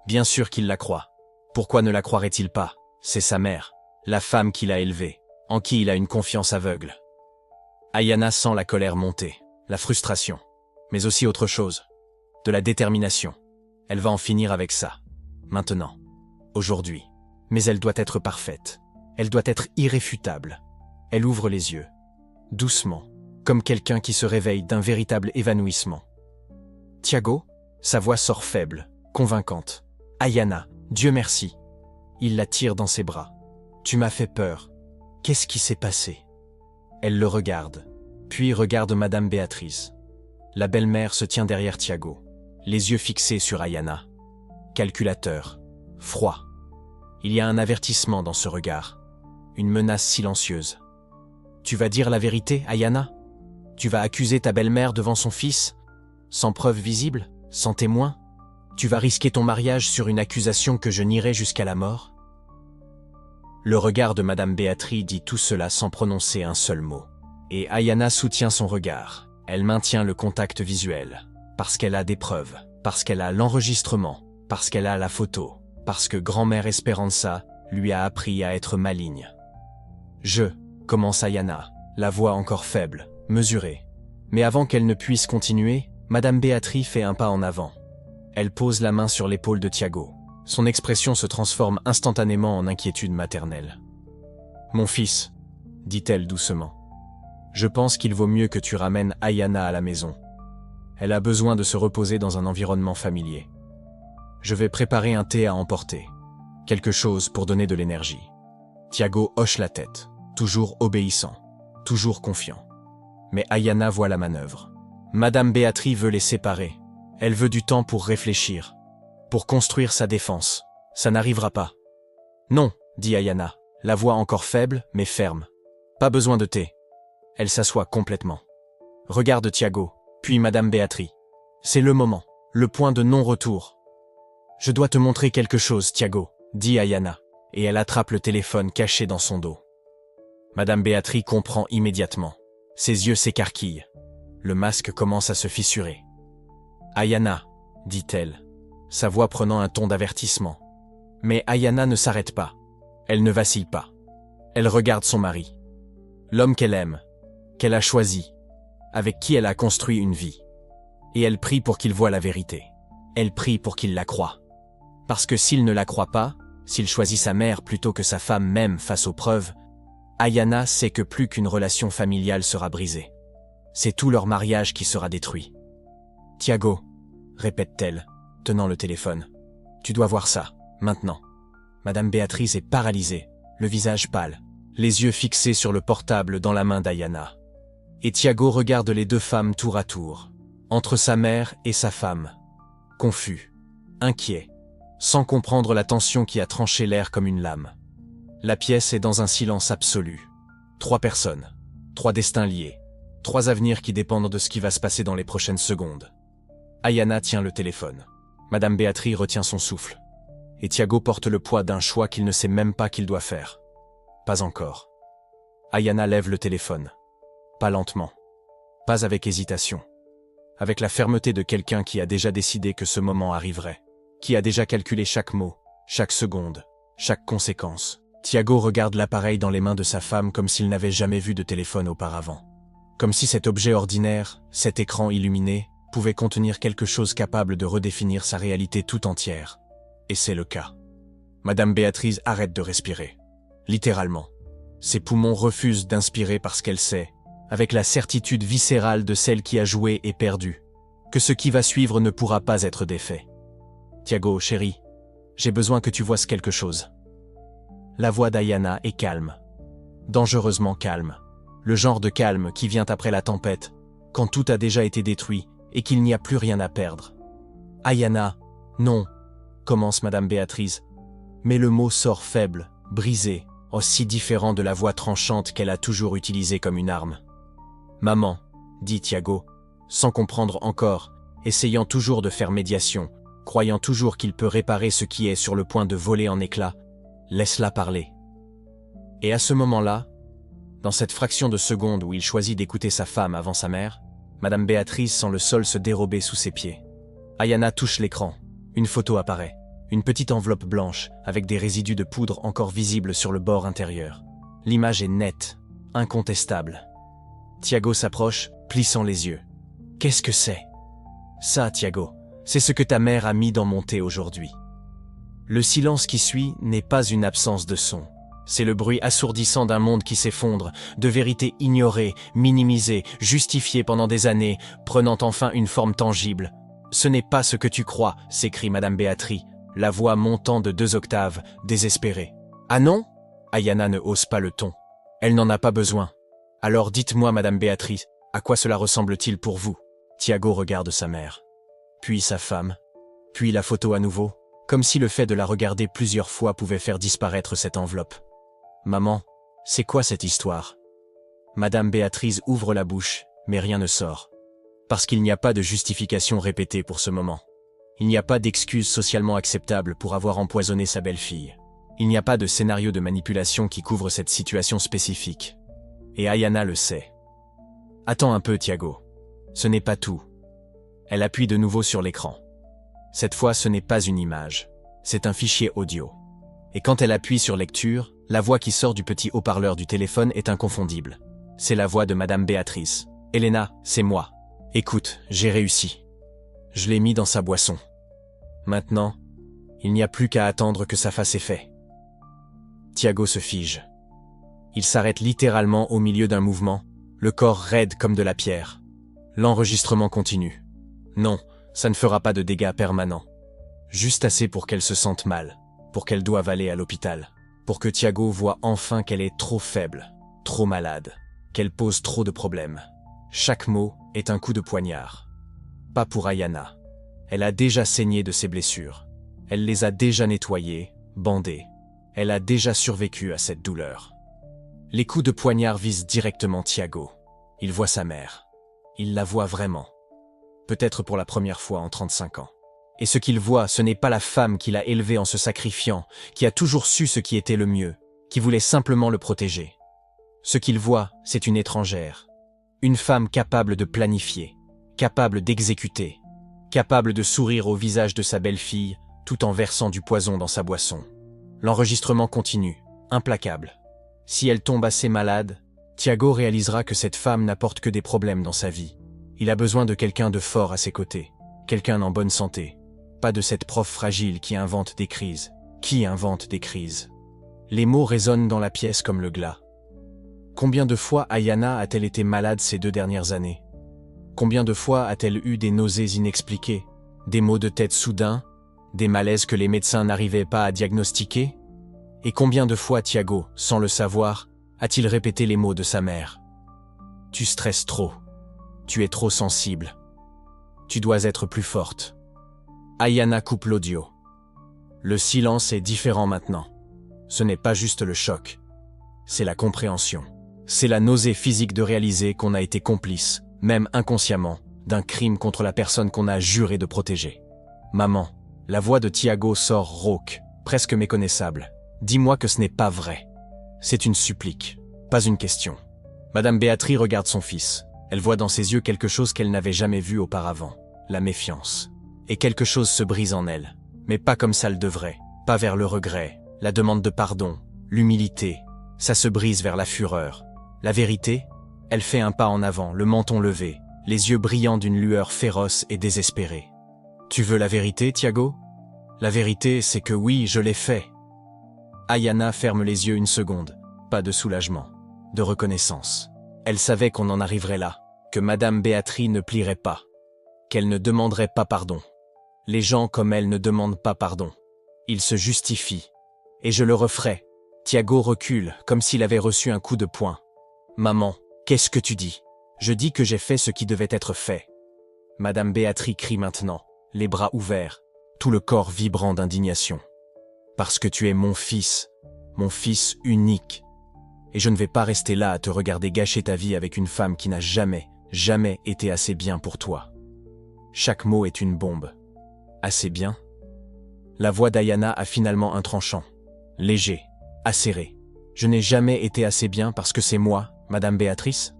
Bien sûr qu'il la croit. Pourquoi ne la croirait-il pas? C'est sa mère, la femme qu'il a élevée, en qui il a une confiance aveugle. Ayana sent la colère monter, la frustration, mais aussi autre chose, de la détermination. Elle va en finir avec ça. Maintenant. Aujourd'hui. Mais elle doit être parfaite. Elle doit être irréfutable. Elle ouvre les yeux. Doucement, comme quelqu'un qui se réveille d'un véritable évanouissement. Thiago? Sa voix sort faible, convaincante. Ayana, Dieu merci. Il la tire dans ses bras. Tu m'as fait peur. Qu'est-ce qui s'est passé? Elle le regarde, puis regarde Madame Béatrice. La belle-mère se tient derrière Thiago, les yeux fixés sur Ayana. Calculateur, froid. Il y a un avertissement dans ce regard, une menace silencieuse. Tu vas dire la vérité, Ayana? Tu vas accuser ta belle-mère devant son fils? Sans preuve visible? Sans témoin? Tu vas risquer ton mariage sur une accusation que je nierai jusqu'à la mort? Le regard de Madame Béatrice dit tout cela sans prononcer un seul mot. Et Ayana soutient son regard. Elle maintient le contact visuel. Parce qu'elle a des preuves. Parce qu'elle a l'enregistrement. Parce qu'elle a la photo. Parce que grand-mère Esperanza lui a appris à être maligne. Commence Ayana, la voix encore faible, mesurée. Mais avant qu'elle ne puisse continuer, Madame Béatrice fait un pas en avant. Elle pose la main sur l'épaule de Thiago. Son expression se transforme instantanément en inquiétude maternelle. « Mon fils, dit-elle doucement, je pense qu'il vaut mieux que tu ramènes Ayana à la maison. Elle a besoin de se reposer dans un environnement familier. Je vais préparer un thé à emporter, quelque chose pour donner de l'énergie. » Thiago hoche la tête, toujours obéissant, toujours confiant. Mais Ayana voit la manœuvre. Madame Béatrice veut les séparer. Elle veut du temps pour réfléchir, pour construire sa défense. Ça n'arrivera pas. Non, dit Ayana, la voix encore faible mais ferme. Pas besoin de thé. Elle s'assoit complètement. Regarde Thiago, puis Madame Béatrice. C'est le moment, le point de non-retour. Je dois te montrer quelque chose, Thiago, dit Ayana, et elle attrape le téléphone caché dans son dos. Madame Béatrice comprend immédiatement. Ses yeux s'écarquillent. Le masque commence à se fissurer. Ayana, dit-elle, sa voix prenant un ton d'avertissement. Mais Ayana ne s'arrête pas. Elle ne vacille pas. Elle regarde son mari. L'homme qu'elle aime, qu'elle a choisi, avec qui elle a construit une vie. Et elle prie pour qu'il voie la vérité. Elle prie pour qu'il la croie. Parce que s'il ne la croit pas, s'il choisit sa mère plutôt que sa femme même face aux preuves, Ayana sait que plus qu'une relation familiale sera brisée. C'est tout leur mariage qui sera détruit. « Thiago », répète-t-elle, tenant le téléphone. « Tu dois voir ça, maintenant. » Madame Béatrice est paralysée, le visage pâle, les yeux fixés sur le portable dans la main d'Ayana. Et Thiago regarde les deux femmes tour à tour, entre sa mère et sa femme. Confus, inquiet, sans comprendre la tension qui a tranché l'air comme une lame. La pièce est dans un silence absolu. 3 personnes, 3 destins liés, 3 avenirs qui dépendent de ce qui va se passer dans les prochaines secondes. Ayana tient le téléphone. Madame Béatrice retient son souffle. Et Thiago porte le poids d'un choix qu'il ne sait même pas qu'il doit faire. Pas encore. Ayana lève le téléphone. Pas lentement. Pas avec hésitation. Avec la fermeté de quelqu'un qui a déjà décidé que ce moment arriverait. Qui a déjà calculé chaque mot, chaque seconde, chaque conséquence. Thiago regarde l'appareil dans les mains de sa femme comme s'il n'avait jamais vu de téléphone auparavant. Comme si cet objet ordinaire, cet écran illuminé, pouvait contenir quelque chose capable de redéfinir sa réalité tout entière. Et c'est le cas. Madame Béatrice arrête de respirer. Littéralement. Ses poumons refusent d'inspirer parce qu'elle sait, avec la certitude viscérale de celle qui a joué et perdu, que ce qui va suivre ne pourra pas être défait. « Thiago, chéri, j'ai besoin que tu voies quelque chose. » La voix d'Ayana est calme. Dangereusement calme. Le genre de calme qui vient après la tempête, quand tout a déjà été détruit et qu'il n'y a plus rien à perdre. « Ayana, non !» commence Madame Béatrice, mais le mot sort faible, brisé, aussi différent de la voix tranchante qu'elle a toujours utilisée comme une arme. « Maman !» dit Thiago, sans comprendre encore, essayant toujours de faire médiation, croyant toujours qu'il peut réparer ce qui est sur le point de voler en éclats. Laisse-la parler. Et à ce moment-là, dans cette fraction de seconde où il choisit d'écouter sa femme avant sa mère, Madame Béatrice sent le sol se dérober sous ses pieds. Ayana touche l'écran. Une photo apparaît. Une petite enveloppe blanche, avec des résidus de poudre encore visibles sur le bord intérieur. L'image est nette, incontestable. Thiago s'approche, plissant les yeux. « Qu'est-ce que c'est ?»« Ça, Thiago, c'est ce que ta mère a mis dans mon thé aujourd'hui. » Le silence qui suit n'est pas une absence de son. C'est le bruit assourdissant d'un monde qui s'effondre, de vérités ignorées, minimisées, justifiées pendant des années, prenant enfin une forme tangible. « Ce n'est pas ce que tu crois », s'écrie Madame Béatrice, la voix montant de 2 octaves, désespérée. « Ah non ?» Ayana ne hausse pas le ton. Elle n'en a pas besoin. « Alors dites-moi, Madame Béatrice, à quoi cela ressemble-t-il pour vous ?» Thiago regarde sa mère. Puis sa femme. Puis la photo à nouveau. Comme si le fait de la regarder plusieurs fois pouvait faire disparaître cette enveloppe. « Maman, c'est quoi cette histoire ?» Madame Béatrice ouvre la bouche, mais rien ne sort. Parce qu'il n'y a pas de justification répétée pour ce moment. Il n'y a pas d'excuse socialement acceptable pour avoir empoisonné sa belle-fille. Il n'y a pas de scénario de manipulation qui couvre cette situation spécifique. Et Ayana le sait. « Attends un peu, Thiago. Ce n'est pas tout. » Elle appuie de nouveau sur l'écran. Cette fois, ce n'est pas une image. C'est un fichier audio. Et quand elle appuie sur lecture, la voix qui sort du petit haut-parleur du téléphone est inconfondible. C'est la voix de Madame Béatrice. « Elena, c'est moi. Écoute, j'ai réussi. Je l'ai mis dans sa boisson. Maintenant, il n'y a plus qu'à attendre que ça fasse effet. » Thiago se fige. Il s'arrête littéralement au milieu d'un mouvement, le corps raide comme de la pierre. L'enregistrement continue. Non, ça ne fera pas de dégâts permanents. Juste assez pour qu'elle se sente mal, pour qu'elle doive aller à l'hôpital, pour que Thiago voie enfin qu'elle est trop faible, trop malade, qu'elle pose trop de problèmes. Chaque mot est un coup de poignard. Pas pour Ayana. Elle a déjà saigné de ses blessures. Elle les a déjà nettoyées, bandées. Elle a déjà survécu à cette douleur. Les coups de poignard visent directement Thiago. Il voit sa mère. Il la voit vraiment. Peut-être pour la première fois en 35 ans. Et ce qu'il voit, ce n'est pas la femme qu'il a élevée en se sacrifiant, qui a toujours su ce qui était le mieux, qui voulait simplement le protéger. Ce qu'il voit, c'est une étrangère. Une femme capable de planifier, capable d'exécuter, capable de sourire au visage de sa belle-fille, tout en versant du poison dans sa boisson. L'enregistrement continue, implacable. Si elle tombe assez malade, Thiago réalisera que cette femme n'apporte que des problèmes dans sa vie. Il a besoin de quelqu'un de fort à ses côtés, quelqu'un en bonne santé. Pas de cette prof fragile qui invente des crises. Qui invente des crises? Les mots résonnent dans la pièce comme le glas. Combien de fois Ayana a-t-elle été malade ces 2 dernières années? Combien de fois a-t-elle eu des nausées inexpliquées, des maux de tête soudains, des malaises que les médecins n'arrivaient pas à diagnostiquer? Et combien de fois Thiago, sans le savoir, a-t-il répété les mots de sa mère? Tu stresses trop. Tu es trop sensible. Tu dois être plus forte. Ayana coupe l'audio. Le silence est différent maintenant. Ce n'est pas juste le choc. C'est la compréhension. C'est la nausée physique de réaliser qu'on a été complice, même inconsciemment, d'un crime contre la personne qu'on a juré de protéger. Maman, la voix de Thiago sort rauque, presque méconnaissable. Dis-moi que ce n'est pas vrai. C'est une supplique, pas une question. Madame Béatrice regarde son fils. Elle voit dans ses yeux quelque chose qu'elle n'avait jamais vu auparavant, la méfiance. Et quelque chose se brise en elle, mais pas comme ça le devrait, pas vers le regret, la demande de pardon, l'humilité. Ça se brise vers la fureur. La vérité, elle fait un pas en avant, le menton levé, les yeux brillants d'une lueur féroce et désespérée. Tu veux la vérité, Thiago? La vérité, c'est que oui, je l'ai fait. Ayana ferme les yeux une seconde, pas de soulagement, de reconnaissance. Elle savait qu'on en arriverait là, que Madame Béatrice ne plierait pas, qu'elle ne demanderait pas pardon. Les gens comme elle ne demandent pas pardon. Ils se justifient. Et je le referai. Thiago recule, comme s'il avait reçu un coup de poing. Maman, qu'est-ce que tu dis? Je dis que j'ai fait ce qui devait être fait. Madame Béatrice crie maintenant, les bras ouverts, tout le corps vibrant d'indignation. Parce que tu es mon fils unique. Et je ne vais pas rester là à te regarder gâcher ta vie avec une femme qui n'a jamais, jamais été assez bien pour toi. Chaque mot est une bombe. Assez bien? La voix d'Ayana a finalement un tranchant. Léger, acéré. Je n'ai jamais été assez bien parce que c'est moi, Madame Béatrice?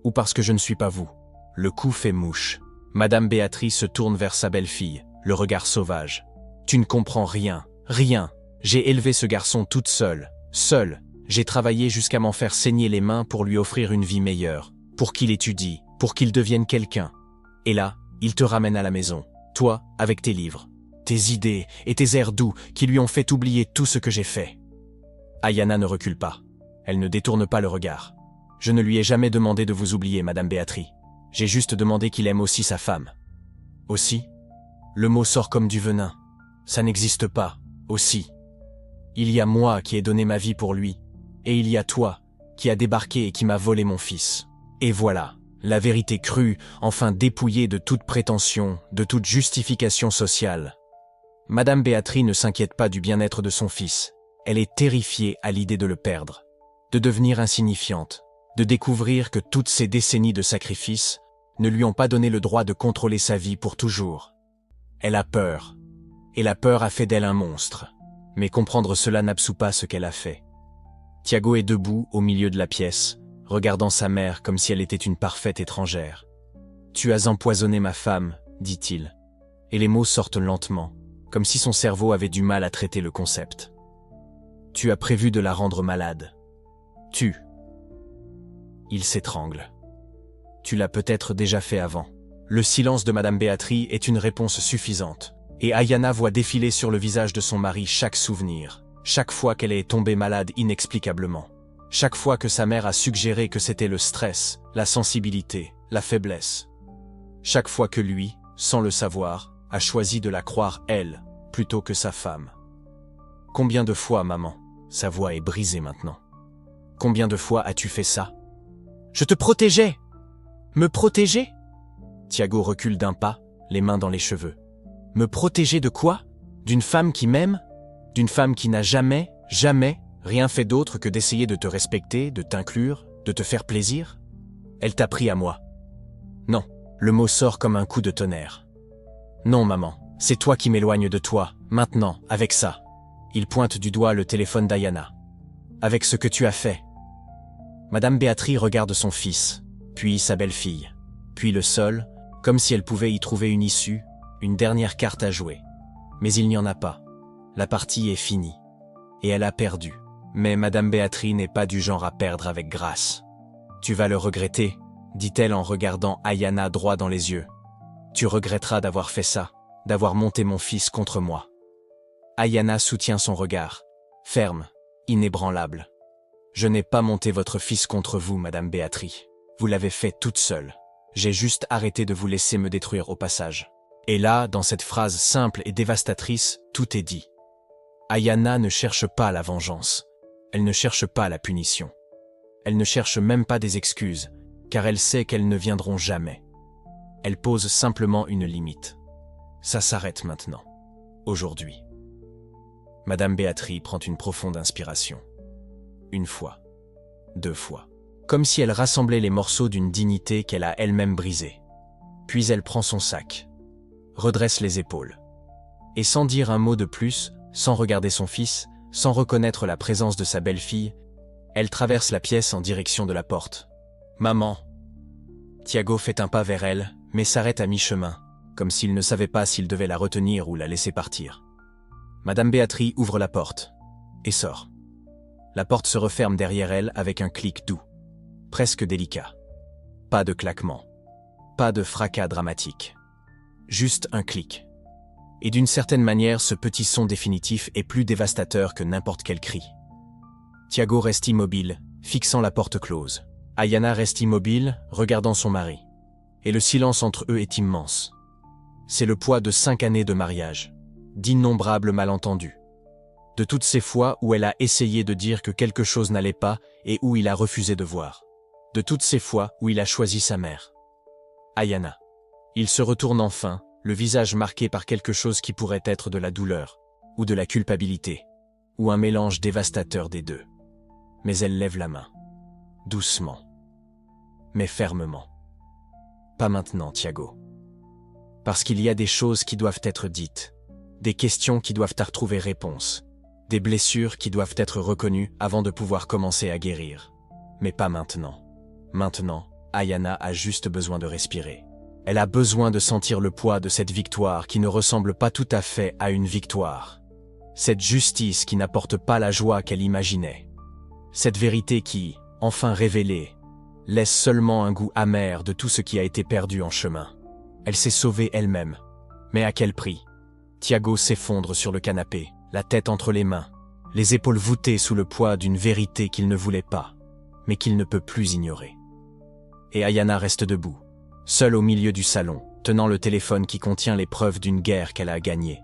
Ou parce que je ne suis pas vous? Le coup fait mouche. Madame Béatrice se tourne vers sa belle-fille, le regard sauvage. Tu ne comprends rien, rien. J'ai élevé ce garçon toute seule, seule. J'ai travaillé jusqu'à m'en faire saigner les mains pour lui offrir une vie meilleure, pour qu'il étudie, pour qu'il devienne quelqu'un. Et là, il te ramène à la maison, toi, avec tes livres, tes idées et tes airs doux qui lui ont fait oublier tout ce que j'ai fait. Ayana ne recule pas. Elle ne détourne pas le regard. Je ne lui ai jamais demandé de vous oublier, Madame Béatrice. J'ai juste demandé qu'il aime aussi sa femme. Aussi? Le mot sort comme du venin. Ça n'existe pas. Aussi. Il y a moi qui ai donné ma vie pour lui. Et il y a toi, qui a débarqué et qui m'a volé mon fils. Et voilà, la vérité crue, enfin dépouillée de toute prétention, de toute justification sociale. Madame Béatrice ne s'inquiète pas du bien-être de son fils. Elle est terrifiée à l'idée de le perdre, de devenir insignifiante, de découvrir que toutes ces décennies de sacrifices ne lui ont pas donné le droit de contrôler sa vie pour toujours. Elle a peur, et la peur a fait d'elle un monstre. Mais comprendre cela n'absout pas ce qu'elle a fait. Thiago est debout au milieu de la pièce, regardant sa mère comme si elle était une parfaite étrangère. « Tu as empoisonné ma femme, dit-il. » Et les mots sortent lentement, comme si son cerveau avait du mal à traiter le concept. « Tu as prévu de la rendre malade. Tu. » Il s'étrangle. « Tu l'as peut-être déjà fait avant. » Le silence de Madame Béatrice est une réponse suffisante, et Ayana voit défiler sur le visage de son mari chaque souvenir. Chaque fois qu'elle est tombée malade inexplicablement. Chaque fois que sa mère a suggéré que c'était le stress, la sensibilité, la faiblesse. Chaque fois que lui, sans le savoir, a choisi de la croire elle, plutôt que sa femme. Combien de fois, maman? Sa voix est brisée maintenant. Combien de fois as-tu fait ça? Je te protégeais! Me protéger? Thiago recule d'un pas, les mains dans les cheveux. Me protéger de quoi? D'une femme qui m'aime? D'une femme qui n'a jamais, jamais rien fait d'autre que d'essayer de te respecter, de t'inclure, de te faire plaisir? Elle t'a pris à moi. Non, le mot sort comme un coup de tonnerre. Non, maman, c'est toi qui m'éloignes de toi, maintenant, avec ça. Il pointe du doigt le téléphone d'Ayana. Avec ce que tu as fait. Madame Béatrice regarde son fils, puis sa belle-fille, puis le sol, comme si elle pouvait y trouver une issue, une dernière carte à jouer. Mais il n'y en a pas. La partie est finie. Et elle a perdu. Mais Madame Béatrice n'est pas du genre à perdre avec grâce. Tu vas le regretter, dit-elle en regardant Ayana droit dans les yeux. Tu regretteras d'avoir fait ça, d'avoir monté mon fils contre moi. Ayana soutient son regard, ferme, inébranlable. Je n'ai pas monté votre fils contre vous, Madame Béatrice. Vous l'avez fait toute seule. J'ai juste arrêté de vous laisser me détruire au passage. Et là, dans cette phrase simple et dévastatrice, tout est dit. Ayana ne cherche pas la vengeance. Elle ne cherche pas la punition. Elle ne cherche même pas des excuses, car elle sait qu'elles ne viendront jamais. Elle pose simplement une limite. Ça s'arrête maintenant. Aujourd'hui. Madame Béatrice prend une profonde inspiration. Une fois. 2 fois. Comme si elle rassemblait les morceaux d'une dignité qu'elle a elle-même brisée. Puis elle prend son sac, redresse les épaules. Et sans dire un mot de plus, sans regarder son fils, sans reconnaître la présence de sa belle-fille, elle traverse la pièce en direction de la porte. « Maman !» Thiago fait un pas vers elle, mais s'arrête à mi-chemin, comme s'il ne savait pas s'il devait la retenir ou la laisser partir. Madame Béatrice ouvre la porte et sort. La porte se referme derrière elle avec un clic doux, presque délicat. Pas de claquement, pas de fracas dramatique. Juste un clic. Et d'une certaine manière, ce petit son définitif est plus dévastateur que n'importe quel cri. Thiago reste immobile, fixant la porte close. Ayana reste immobile, regardant son mari. Et le silence entre eux est immense. C'est le poids de 5 années de mariage, d'innombrables malentendus. De toutes ces fois où elle a essayé de dire que quelque chose n'allait pas et où il a refusé de voir. De toutes ces fois où il a choisi sa mère. Ayana. Il se retourne enfin, le visage marqué par quelque chose qui pourrait être de la douleur, ou de la culpabilité, ou un mélange dévastateur des deux. Mais elle lève la main. Doucement. Mais fermement. Pas maintenant, Thiago. Parce qu'il y a des choses qui doivent être dites, des questions qui doivent retrouver réponse, des blessures qui doivent être reconnues avant de pouvoir commencer à guérir. Mais pas maintenant. Maintenant, Ayana a juste besoin de respirer. Elle a besoin de sentir le poids de cette victoire qui ne ressemble pas tout à fait à une victoire. Cette justice qui n'apporte pas la joie qu'elle imaginait. Cette vérité qui, enfin révélée, laisse seulement un goût amer de tout ce qui a été perdu en chemin. Elle s'est sauvée elle-même. Mais à quel prix? Thiago s'effondre sur le canapé, la tête entre les mains, les épaules voûtées sous le poids d'une vérité qu'il ne voulait pas, mais qu'il ne peut plus ignorer. Et Ayana reste debout, seule au milieu du salon, tenant le téléphone qui contient les preuves d'une guerre qu'elle a gagnée.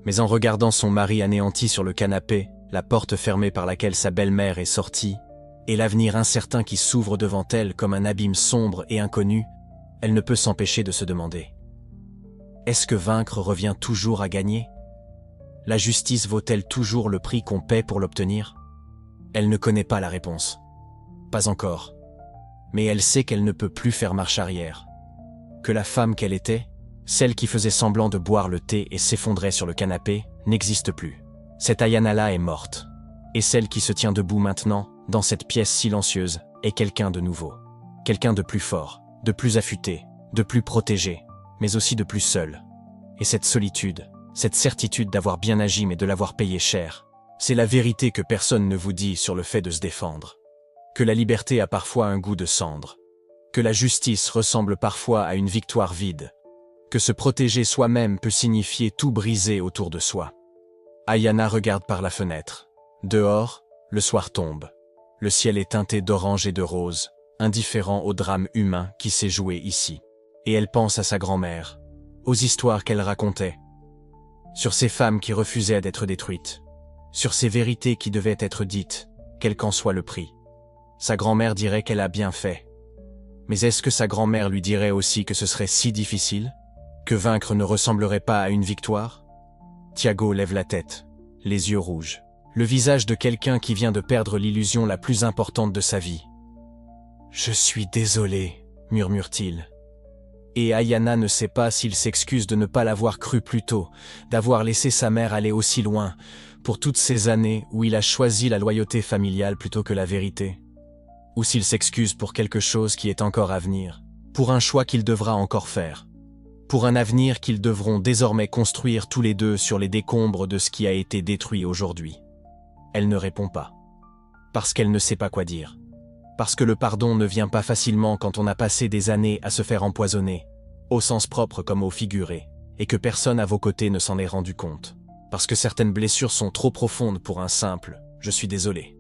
Mais en regardant son mari anéanti sur le canapé, la porte fermée par laquelle sa belle-mère est sortie, et l'avenir incertain qui s'ouvre devant elle comme un abîme sombre et inconnu, elle ne peut s'empêcher de se demander. Est-ce que vaincre revient toujours à gagner? La justice vaut-elle toujours le prix qu'on paie pour l'obtenir? Elle ne connaît pas la réponse. Pas encore. Mais elle sait qu'elle ne peut plus faire marche arrière. Que la femme qu'elle était, celle qui faisait semblant de boire le thé et s'effondrait sur le canapé, n'existe plus. Cette Ayana-là est morte. Et celle qui se tient debout maintenant, dans cette pièce silencieuse, est quelqu'un de nouveau. Quelqu'un de plus fort, de plus affûté, de plus protégé, mais aussi de plus seul. Et cette solitude, cette certitude d'avoir bien agi mais de l'avoir payé cher, c'est la vérité que personne ne vous dit sur le fait de se défendre. Que la liberté a parfois un goût de cendre. Que la justice ressemble parfois à une victoire vide. Que se protéger soi-même peut signifier tout briser autour de soi. Ayana regarde par la fenêtre. Dehors, le soir tombe. Le ciel est teinté d'orange et de rose, indifférent au drame humain qui s'est joué ici. Et elle pense à sa grand-mère, aux histoires qu'elle racontait, sur ces femmes qui refusaient d'être détruites, sur ces vérités qui devaient être dites, quel qu'en soit le prix. Sa grand-mère dirait qu'elle a bien fait. Mais est-ce que sa grand-mère lui dirait aussi que ce serait si difficile? Que vaincre ne ressemblerait pas à une victoire? Thiago lève la tête, les yeux rouges, le visage de quelqu'un qui vient de perdre l'illusion la plus importante de sa vie. « Je suis désolé », murmure-t-il. Et Ayana ne sait pas s'il s'excuse de ne pas l'avoir cru plus tôt, d'avoir laissé sa mère aller aussi loin, pour toutes ces années où il a choisi la loyauté familiale plutôt que la vérité. Ou s'il s'excuse pour quelque chose qui est encore à venir, pour un choix qu'il devra encore faire, pour un avenir qu'ils devront désormais construire tous les deux sur les décombres de ce qui a été détruit aujourd'hui. Elle ne répond pas, parce qu'elle ne sait pas quoi dire. Parce que le pardon ne vient pas facilement quand on a passé des années à se faire empoisonner, au sens propre comme au figuré, et que personne à vos côtés ne s'en est rendu compte. Parce que certaines blessures sont trop profondes pour un simple « je suis désolé ».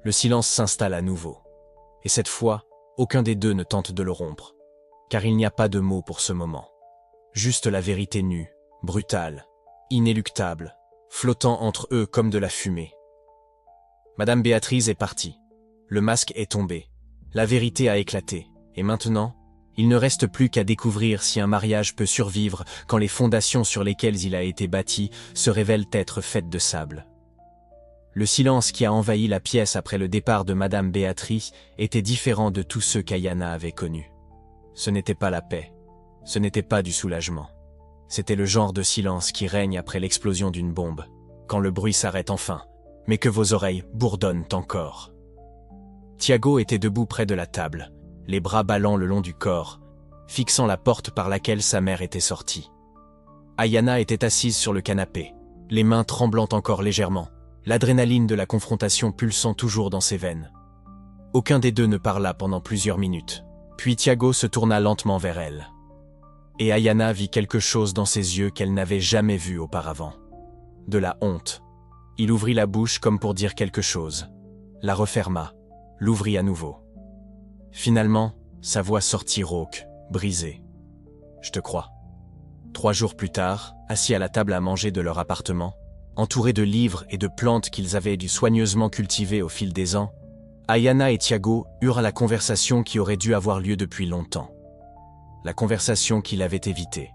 Le silence s'installe à nouveau. Et cette fois, aucun des deux ne tente de le rompre. car il n'y a pas de mots pour ce moment. Juste la vérité nue, brutale, inéluctable, flottant entre eux comme de la fumée. Madame Béatrice est partie. Le masque est tombé. La vérité a éclaté. Et maintenant, il ne reste plus qu'à découvrir si un mariage peut survivre quand les fondations sur lesquelles il a été bâti se révèlent être faites de sable. Le silence qui a envahi la pièce après le départ de Madame Béatrice était différent de tous ceux qu'Ayana avait connus. Ce n'était pas la paix. Ce n'était pas du soulagement. C'était le genre de silence qui règne après l'explosion d'une bombe, quand le bruit s'arrête enfin, mais que vos oreilles bourdonnent encore. Tiago était debout près de la table, les bras ballants le long du corps, fixant la porte par laquelle sa mère était sortie. Ayana était assise sur le canapé, les mains tremblant encore légèrement, l'adrénaline de la confrontation pulsant toujours dans ses veines. Aucun des deux ne parla pendant plusieurs minutes, puis Tiago se tourna lentement vers elle. Et Ayana vit quelque chose dans ses yeux qu'elle n'avait jamais vu auparavant. De la honte. Il ouvrit la bouche comme pour dire quelque chose, la referma, l'ouvrit à nouveau. Finalement, sa voix sortit rauque, brisée. « Je te crois. » 3 jours plus tard, assis à la table à manger de leur appartement, entourés de livres et de plantes qu'ils avaient dû soigneusement cultiver au fil des ans, Ayana et Tiago eurent la conversation qui aurait dû avoir lieu depuis longtemps. La conversation qu'il avait évitée.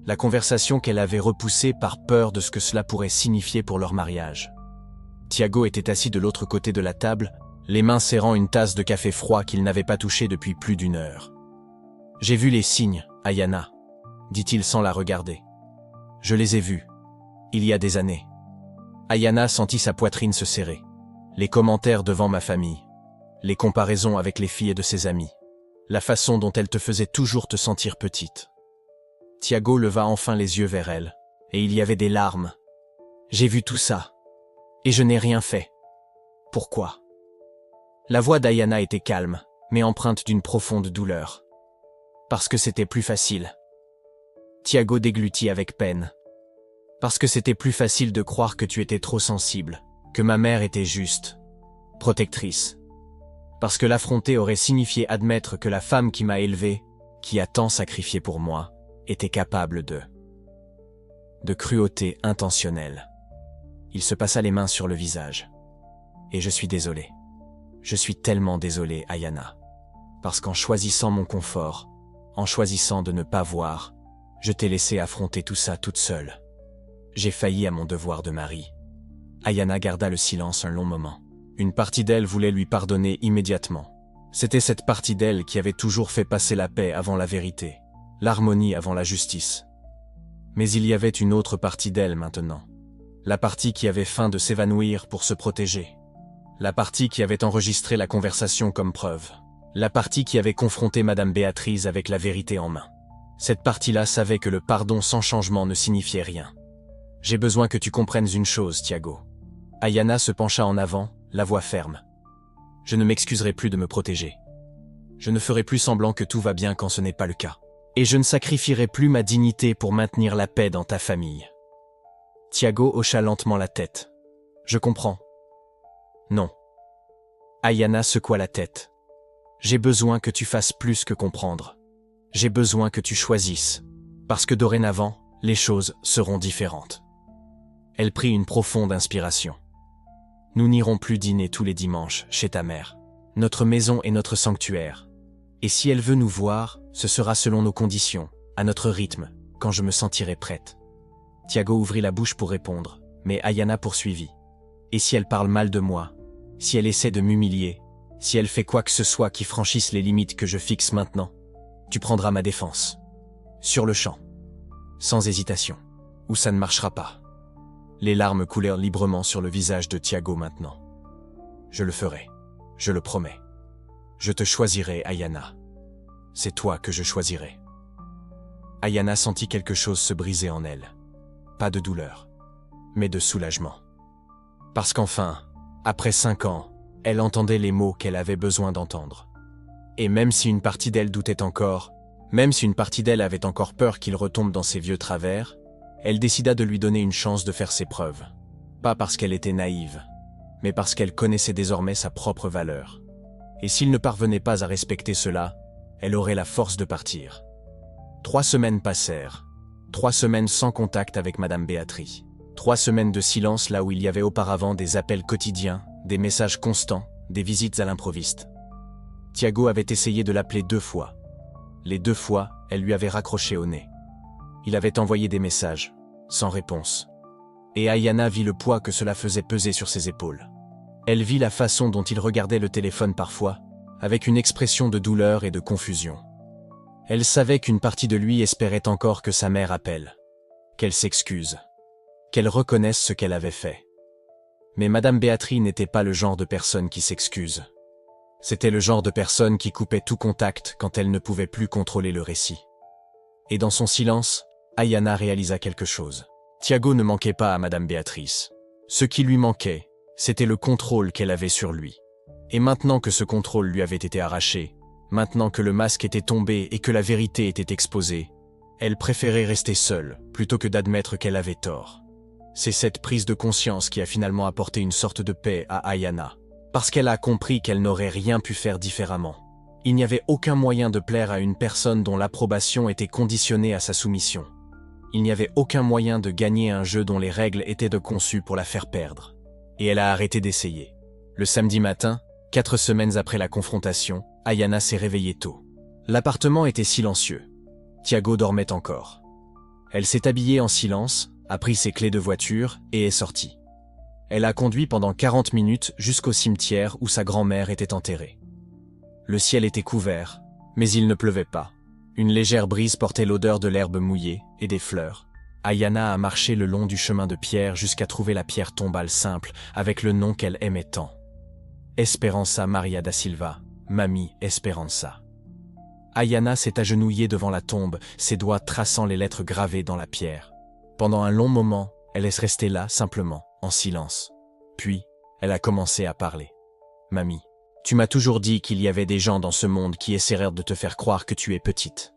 La conversation qu'elle avait repoussée par peur de ce que cela pourrait signifier pour leur mariage. Tiago était assis de l'autre côté de la table, les mains serrant une tasse de café froid qu'il n'avait pas touché depuis plus d'1 heure. « J'ai vu les signes, Ayana, » dit-il sans la regarder. « Je les ai vus. Il y a des années. » Ayana sentit sa poitrine se serrer. Les commentaires devant ma famille. Les comparaisons avec les filles de ses amis. La façon dont elle te faisait toujours te sentir petite. Tiago leva enfin les yeux vers elle, et il y avait des larmes. « J'ai vu tout ça. Et je n'ai rien fait. Pourquoi ?» La voix d'Ayana était calme, mais empreinte d'une profonde douleur. Parce que c'était plus facile. Tiago déglutit avec peine. Parce que c'était plus facile de croire que tu étais trop sensible, que ma mère était juste, protectrice. Parce que l'affronter aurait signifié admettre que la femme qui m'a élevé, qui a tant sacrifié pour moi, était capable de cruauté intentionnelle. Il se passa les mains sur le visage. Et je suis désolé. Je suis tellement désolé, Ayana. Parce qu'en choisissant mon confort, en choisissant de ne pas voir, je t'ai laissé affronter tout ça toute seule. J'ai failli à mon devoir de mari. Ayana garda le silence un long moment. Une partie d'elle voulait lui pardonner immédiatement. C'était cette partie d'elle qui avait toujours fait passer la paix avant la vérité, l'harmonie avant la justice. Mais il y avait une autre partie d'elle maintenant. La partie qui avait faim de s'évanouir pour se protéger. La partie qui avait enregistré la conversation comme preuve. La partie qui avait confronté Madame Béatrice avec la vérité en main. Cette partie-là savait que le pardon sans changement ne signifiait rien. J'ai besoin que tu comprennes une chose, Tiago. Ayana se pencha en avant, la voix ferme. Je ne m'excuserai plus de me protéger. Je ne ferai plus semblant que tout va bien quand ce n'est pas le cas. Et je ne sacrifierai plus ma dignité pour maintenir la paix dans ta famille. Tiago hocha lentement la tête. Je comprends. Non. Ayana secoua la tête. J'ai besoin que tu fasses plus que comprendre. J'ai besoin que tu choisisses. Parce que dorénavant, les choses seront différentes. Elle prit une profonde inspiration. Nous n'irons plus dîner tous les dimanches chez ta mère. Notre maison est notre sanctuaire. Et si elle veut nous voir, ce sera selon nos conditions, à notre rythme, quand je me sentirai prête. Tiago ouvrit la bouche pour répondre, mais Ayana poursuivit. Et si elle parle mal de moi, si elle essaie de m'humilier, si elle fait quoi que ce soit qui franchisse les limites que je fixe maintenant, tu prendras ma défense. Sur le champ. Sans hésitation. Ou ça ne marchera pas. Les larmes coulèrent librement sur le visage de Tiago maintenant. Je le ferai. Je le promets. Je te choisirai, Ayana. C'est toi que je choisirai. Ayana sentit quelque chose se briser en elle. Pas de douleur, mais de soulagement. Parce qu'enfin, après 5 ans, elle entendait les mots qu'elle avait besoin d'entendre. Et même si une partie d'elle doutait encore, même si une partie d'elle avait encore peur qu'il retombe dans ses vieux travers, elle décida de lui donner une chance de faire ses preuves. Pas parce qu'elle était naïve, mais parce qu'elle connaissait désormais sa propre valeur. Et s'il ne parvenait pas à respecter cela, Elle aurait la force de partir. 3 semaines passèrent. 3 semaines sans contact avec Madame Beatrice. 3 semaines de silence là où il y avait auparavant des appels quotidiens, des messages constants, des visites à l'improviste. Tiago avait essayé de l'appeler 2 fois. Les 2 fois, elle lui avait raccroché au nez. Il avait envoyé des messages, sans réponse. Et Ayana vit le poids que cela faisait peser sur ses épaules. Elle vit la façon dont il regardait le téléphone parfois, avec une expression de douleur et de confusion. Elle savait qu'une partie de lui espérait encore que sa mère appelle, qu'elle s'excuse, qu'elle reconnaisse ce qu'elle avait fait. Mais Madame Beatrice n'était pas le genre de personne qui s'excuse. C'était le genre de personne qui coupait tout contact quand elle ne pouvait plus contrôler le récit. Et dans son silence, Ayana réalisa quelque chose. Tiago ne manquait pas à Madame Beatrice. Ce qui lui manquait, c'était le contrôle qu'elle avait sur lui. Et maintenant que ce contrôle lui avait été arraché, maintenant que le masque était tombé et que la vérité était exposée, elle préférait rester seule plutôt que d'admettre qu'elle avait tort. C'est cette prise de conscience qui a finalement apporté une sorte de paix à Ayana, parce qu'elle a compris qu'elle n'aurait rien pu faire différemment. Il n'y avait aucun moyen de plaire à une personne dont l'approbation était conditionnée à sa soumission. Il n'y avait aucun moyen de gagner un jeu dont les règles étaient conçues pour la faire perdre. Et elle a arrêté d'essayer. Le samedi matin, 4 semaines après la confrontation, Ayana s'est réveillée tôt. L'appartement était silencieux. Tiago dormait encore. Elle s'est habillée en silence, a pris ses clés de voiture et est sortie. Elle a conduit pendant 40 minutes jusqu'au cimetière où sa grand-mère était enterrée. Le ciel était couvert, mais il ne pleuvait pas. Une légère brise portait l'odeur de l'herbe mouillée et des fleurs. Ayana a marché le long du chemin de pierre jusqu'à trouver la pierre tombale simple avec le nom qu'elle aimait tant. Esperança Maria da Silva, Mamie Esperança. Ayana s'est agenouillée devant la tombe, ses doigts traçant les lettres gravées dans la pierre. Pendant un long moment, elle est restée là, simplement, en silence. Puis, elle a commencé à parler. « Mamie, tu m'as toujours dit qu'il y avait des gens dans ce monde qui essaieraient de te faire croire que tu es petite,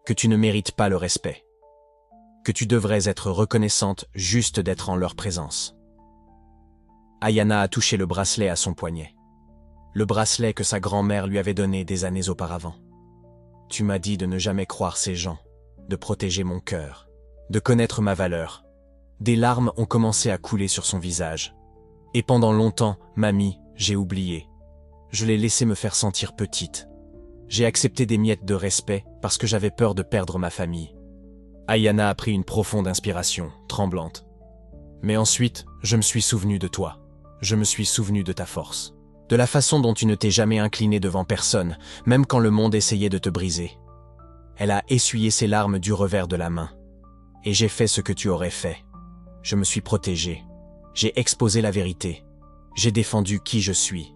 que tu ne mérites pas le respect, que tu devrais être reconnaissante juste d'être en leur présence. » Ayana a touché le bracelet à son poignet. Le bracelet que sa grand-mère lui avait donné des années auparavant. « Tu m'as dit de ne jamais croire ces gens, de protéger mon cœur, de connaître ma valeur. » Des larmes ont commencé à couler sur son visage. Et pendant longtemps, mamie, j'ai oublié. Je l'ai laissé me faire sentir petite. J'ai accepté des miettes de respect parce que j'avais peur de perdre ma famille. Ayana a pris une profonde inspiration, tremblante. Mais ensuite, je me suis souvenu de toi. Je me suis souvenu de ta force. De la façon dont tu ne t'es jamais inclinée devant personne, même quand le monde essayait de te briser. Elle a essuyé ses larmes du revers de la main. Et j'ai fait ce que tu aurais fait. Je me suis protégé. J'ai exposé la vérité. J'ai défendu qui je suis.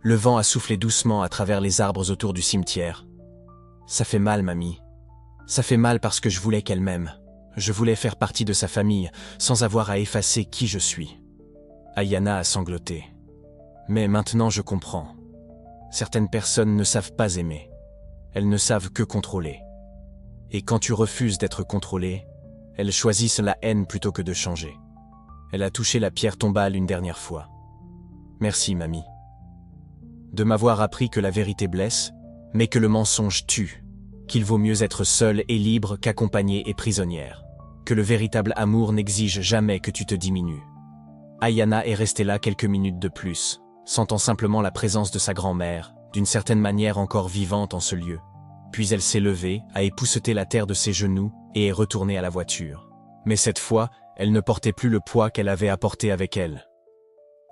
Le vent a soufflé doucement à travers les arbres autour du cimetière. Ça fait mal, mamie. Ça fait mal parce que je voulais qu'elle m'aime. Je voulais faire partie de sa famille, sans avoir à effacer qui je suis. Ayana a sangloté. Mais maintenant je comprends. Certaines personnes ne savent pas aimer. Elles ne savent que contrôler. Et quand tu refuses d'être contrôlé, elles choisissent la haine plutôt que de changer. Elle a touché la pierre tombale une dernière fois. Merci, mamie. De m'avoir appris que la vérité blesse, mais que le mensonge tue, qu'il vaut mieux être seule et libre qu'accompagnée et prisonnière, que le véritable amour n'exige jamais que tu te diminues. Ayana est restée là quelques minutes de plus, sentant simplement la présence de sa grand-mère, d'une certaine manière encore vivante en ce lieu. Puis elle s'est levée, a épousseté la terre de ses genoux et est retournée à la voiture. Mais cette fois, elle ne portait plus le poids qu'elle avait apporté avec elle.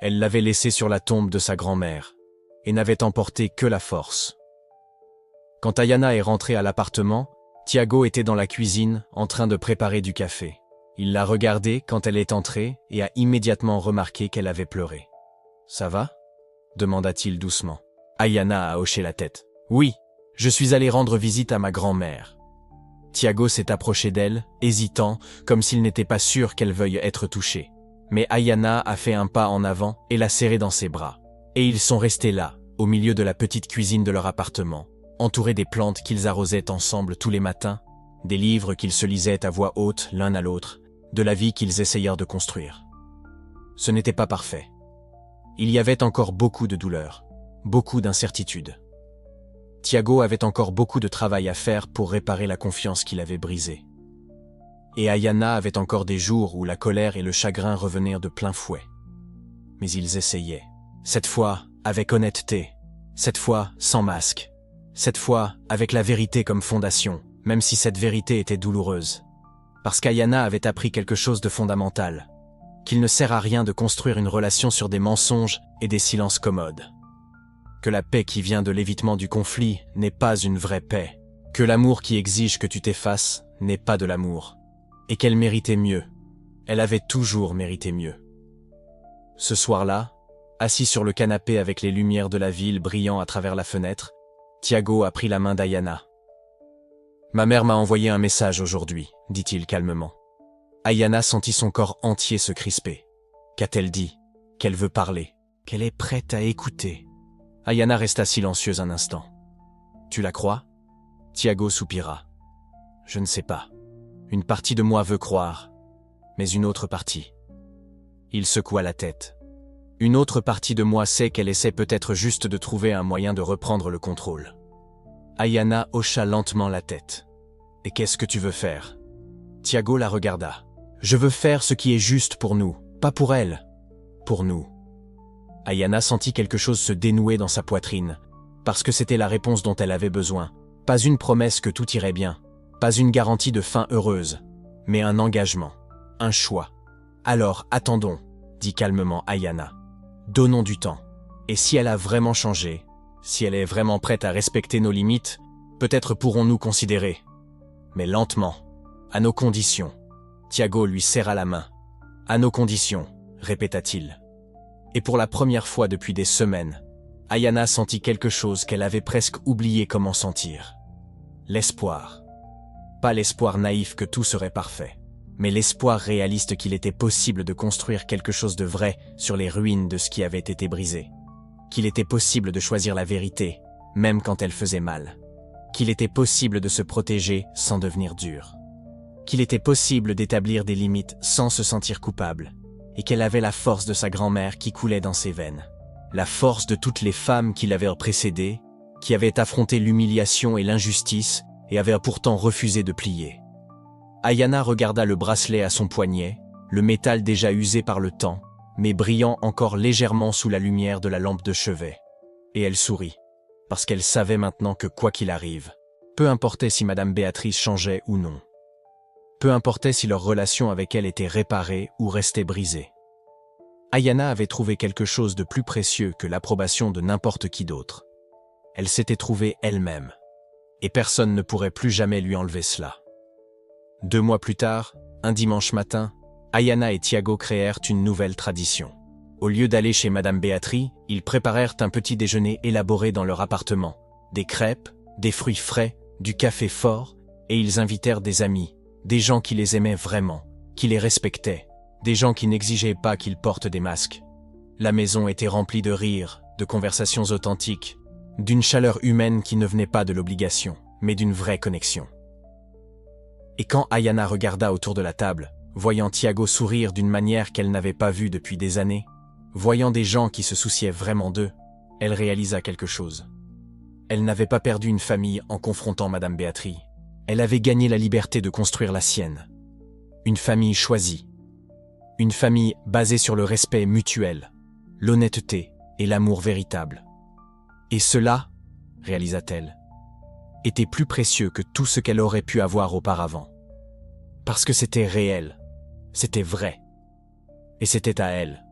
Elle l'avait laissé sur la tombe de sa grand-mère et n'avait emporté que la force. Quand Ayana est rentrée à l'appartement, Tiago était dans la cuisine en train de préparer du café. Il l'a regardée quand elle est entrée et a immédiatement remarqué qu'elle avait pleuré. « Ça va ?» demanda-t-il doucement. Ayana a hoché la tête. « Oui, je suis allé rendre visite à ma grand-mère. » Tiago s'est approché d'elle, hésitant, comme s'il n'était pas sûr qu'elle veuille être touchée. Mais Ayana a fait un pas en avant et l'a serrée dans ses bras. Et ils sont restés là, au milieu de la petite cuisine de leur appartement, entourés des plantes qu'ils arrosaient ensemble tous les matins, des livres qu'ils se lisaient à voix haute l'un à l'autre, de la vie qu'ils essayèrent de construire. Ce n'était pas parfait. Il y avait encore beaucoup de douleur, beaucoup d'incertitudes. Tiago avait encore beaucoup de travail à faire pour réparer la confiance qu'il avait brisée. Et Ayana avait encore des jours où la colère et le chagrin revenaient de plein fouet. Mais ils essayaient. Cette fois, avec honnêteté. Cette fois, sans masque. Cette fois, avec la vérité comme fondation, même si cette vérité était douloureuse. Parce qu'Ayana avait appris quelque chose de fondamental. Qu'il ne sert à rien de construire une relation sur des mensonges et des silences commodes. Que la paix qui vient de l'évitement du conflit n'est pas une vraie paix. Que l'amour qui exige que tu t'effaces n'est pas de l'amour. Et qu'elle méritait mieux. Elle avait toujours mérité mieux. Ce soir-là, assis sur le canapé avec les lumières de la ville brillant à travers la fenêtre, Tiago a pris la main d'Ayana. « Ma mère m'a envoyé un message aujourd'hui, » dit-il calmement. Ayana sentit son corps entier se crisper. Qu'a-t-elle dit? Qu'elle veut parler, qu'elle est prête à écouter. Ayana resta silencieuse un instant. « Tu la crois ?» Tiago soupira. « Je ne sais pas. Une partie de moi veut croire, mais une autre partie. » Il secoua la tête. « Une autre partie de moi sait qu'elle essaie peut-être juste de trouver un moyen de reprendre le contrôle. » Ayana hocha lentement la tête. « Et qu'est-ce que tu veux faire ?» Tiago la regarda. « Je veux faire ce qui est juste pour nous, pas pour elle. Pour nous. » Ayana sentit quelque chose se dénouer dans sa poitrine, parce que c'était la réponse dont elle avait besoin. Pas une promesse que tout irait bien, pas une garantie de fin heureuse, mais un engagement, un choix. « Alors, attendons, » dit calmement Ayana. « Donnons du temps. Et si elle a vraiment changé, si elle est vraiment prête à respecter nos limites, peut-être pourrons-nous considérer. Mais lentement, à nos conditions. » Tiago lui serra la main. « À nos conditions, » répéta-t-il. Et pour la première fois depuis des semaines, Ayana sentit quelque chose qu'elle avait presque oublié comment sentir. L'espoir. Pas l'espoir naïf que tout serait parfait, mais l'espoir réaliste qu'il était possible de construire quelque chose de vrai sur les ruines de ce qui avait été brisé. Qu'il était possible de choisir la vérité, même quand elle faisait mal. Qu'il était possible de se protéger sans devenir dur. Qu'il était possible d'établir des limites sans se sentir coupable. Et qu'elle avait la force de sa grand-mère qui coulait dans ses veines. La force de toutes les femmes qui l'avaient précédée, qui avaient affronté l'humiliation et l'injustice et avaient pourtant refusé de plier. Ayana regarda le bracelet à son poignet, le métal déjà usé par le temps, mais brillant encore légèrement sous la lumière de la lampe de chevet. Et elle sourit, parce qu'elle savait maintenant que quoi qu'il arrive, peu importait si Madame Béatrice changeait ou non. Peu importait si leur relation avec elle était réparée ou restait brisée. Ayana avait trouvé quelque chose de plus précieux que l'approbation de n'importe qui d'autre. Elle s'était trouvée elle-même. Et personne ne pourrait plus jamais lui enlever cela. 2 mois plus tard, un dimanche matin, Ayana et Tiago créèrent une nouvelle tradition. Au lieu d'aller chez Madame Béatrice, ils préparèrent un petit déjeuner élaboré dans leur appartement. Des crêpes, des fruits frais, du café fort, et ils invitèrent des amis. Des gens qui les aimaient vraiment, qui les respectaient, des gens qui n'exigeaient pas qu'ils portent des masques. La maison était remplie de rires, de conversations authentiques, d'une chaleur humaine qui ne venait pas de l'obligation, mais d'une vraie connexion. Et quand Ayana regarda autour de la table, voyant Tiago sourire d'une manière qu'elle n'avait pas vue depuis des années, voyant des gens qui se souciaient vraiment d'eux, elle réalisa quelque chose. Elle n'avait pas perdu une famille en confrontant Madame Béatrice. Elle avait gagné la liberté de construire la sienne. Une famille choisie. Une famille basée sur le respect mutuel, l'honnêteté et l'amour véritable. Et cela, réalisa-t-elle, était plus précieux que tout ce qu'elle aurait pu avoir auparavant. Parce que c'était réel, c'était vrai, et c'était à elle.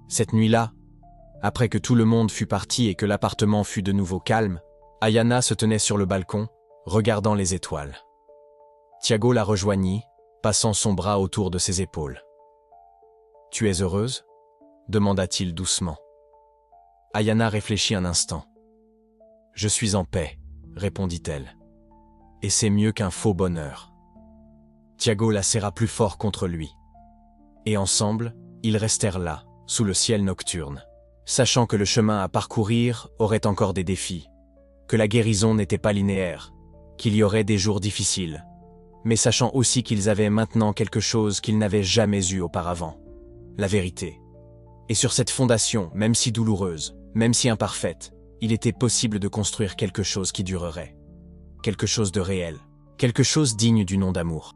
Cette nuit-là, après que tout le monde fut parti et que l'appartement fut de nouveau calme, Ayana se tenait sur le balcon, regardant les étoiles. Tiago la rejoignit, passant son bras autour de ses épaules. « Tu es heureuse ?» demanda-t-il doucement. Ayana réfléchit un instant. « Je suis en paix », répondit-elle. « Et c'est mieux qu'un faux bonheur. » Tiago la serra plus fort contre lui. Et ensemble, ils restèrent là, sous le ciel nocturne, sachant que le chemin à parcourir aurait encore des défis, que la guérison n'était pas linéaire, qu'il y aurait des jours difficiles, mais sachant aussi qu'ils avaient maintenant quelque chose qu'ils n'avaient jamais eu auparavant, la vérité. Et sur cette fondation, même si douloureuse, même si imparfaite, il était possible de construire quelque chose qui durerait. Quelque chose de réel. Quelque chose digne du nom d'amour.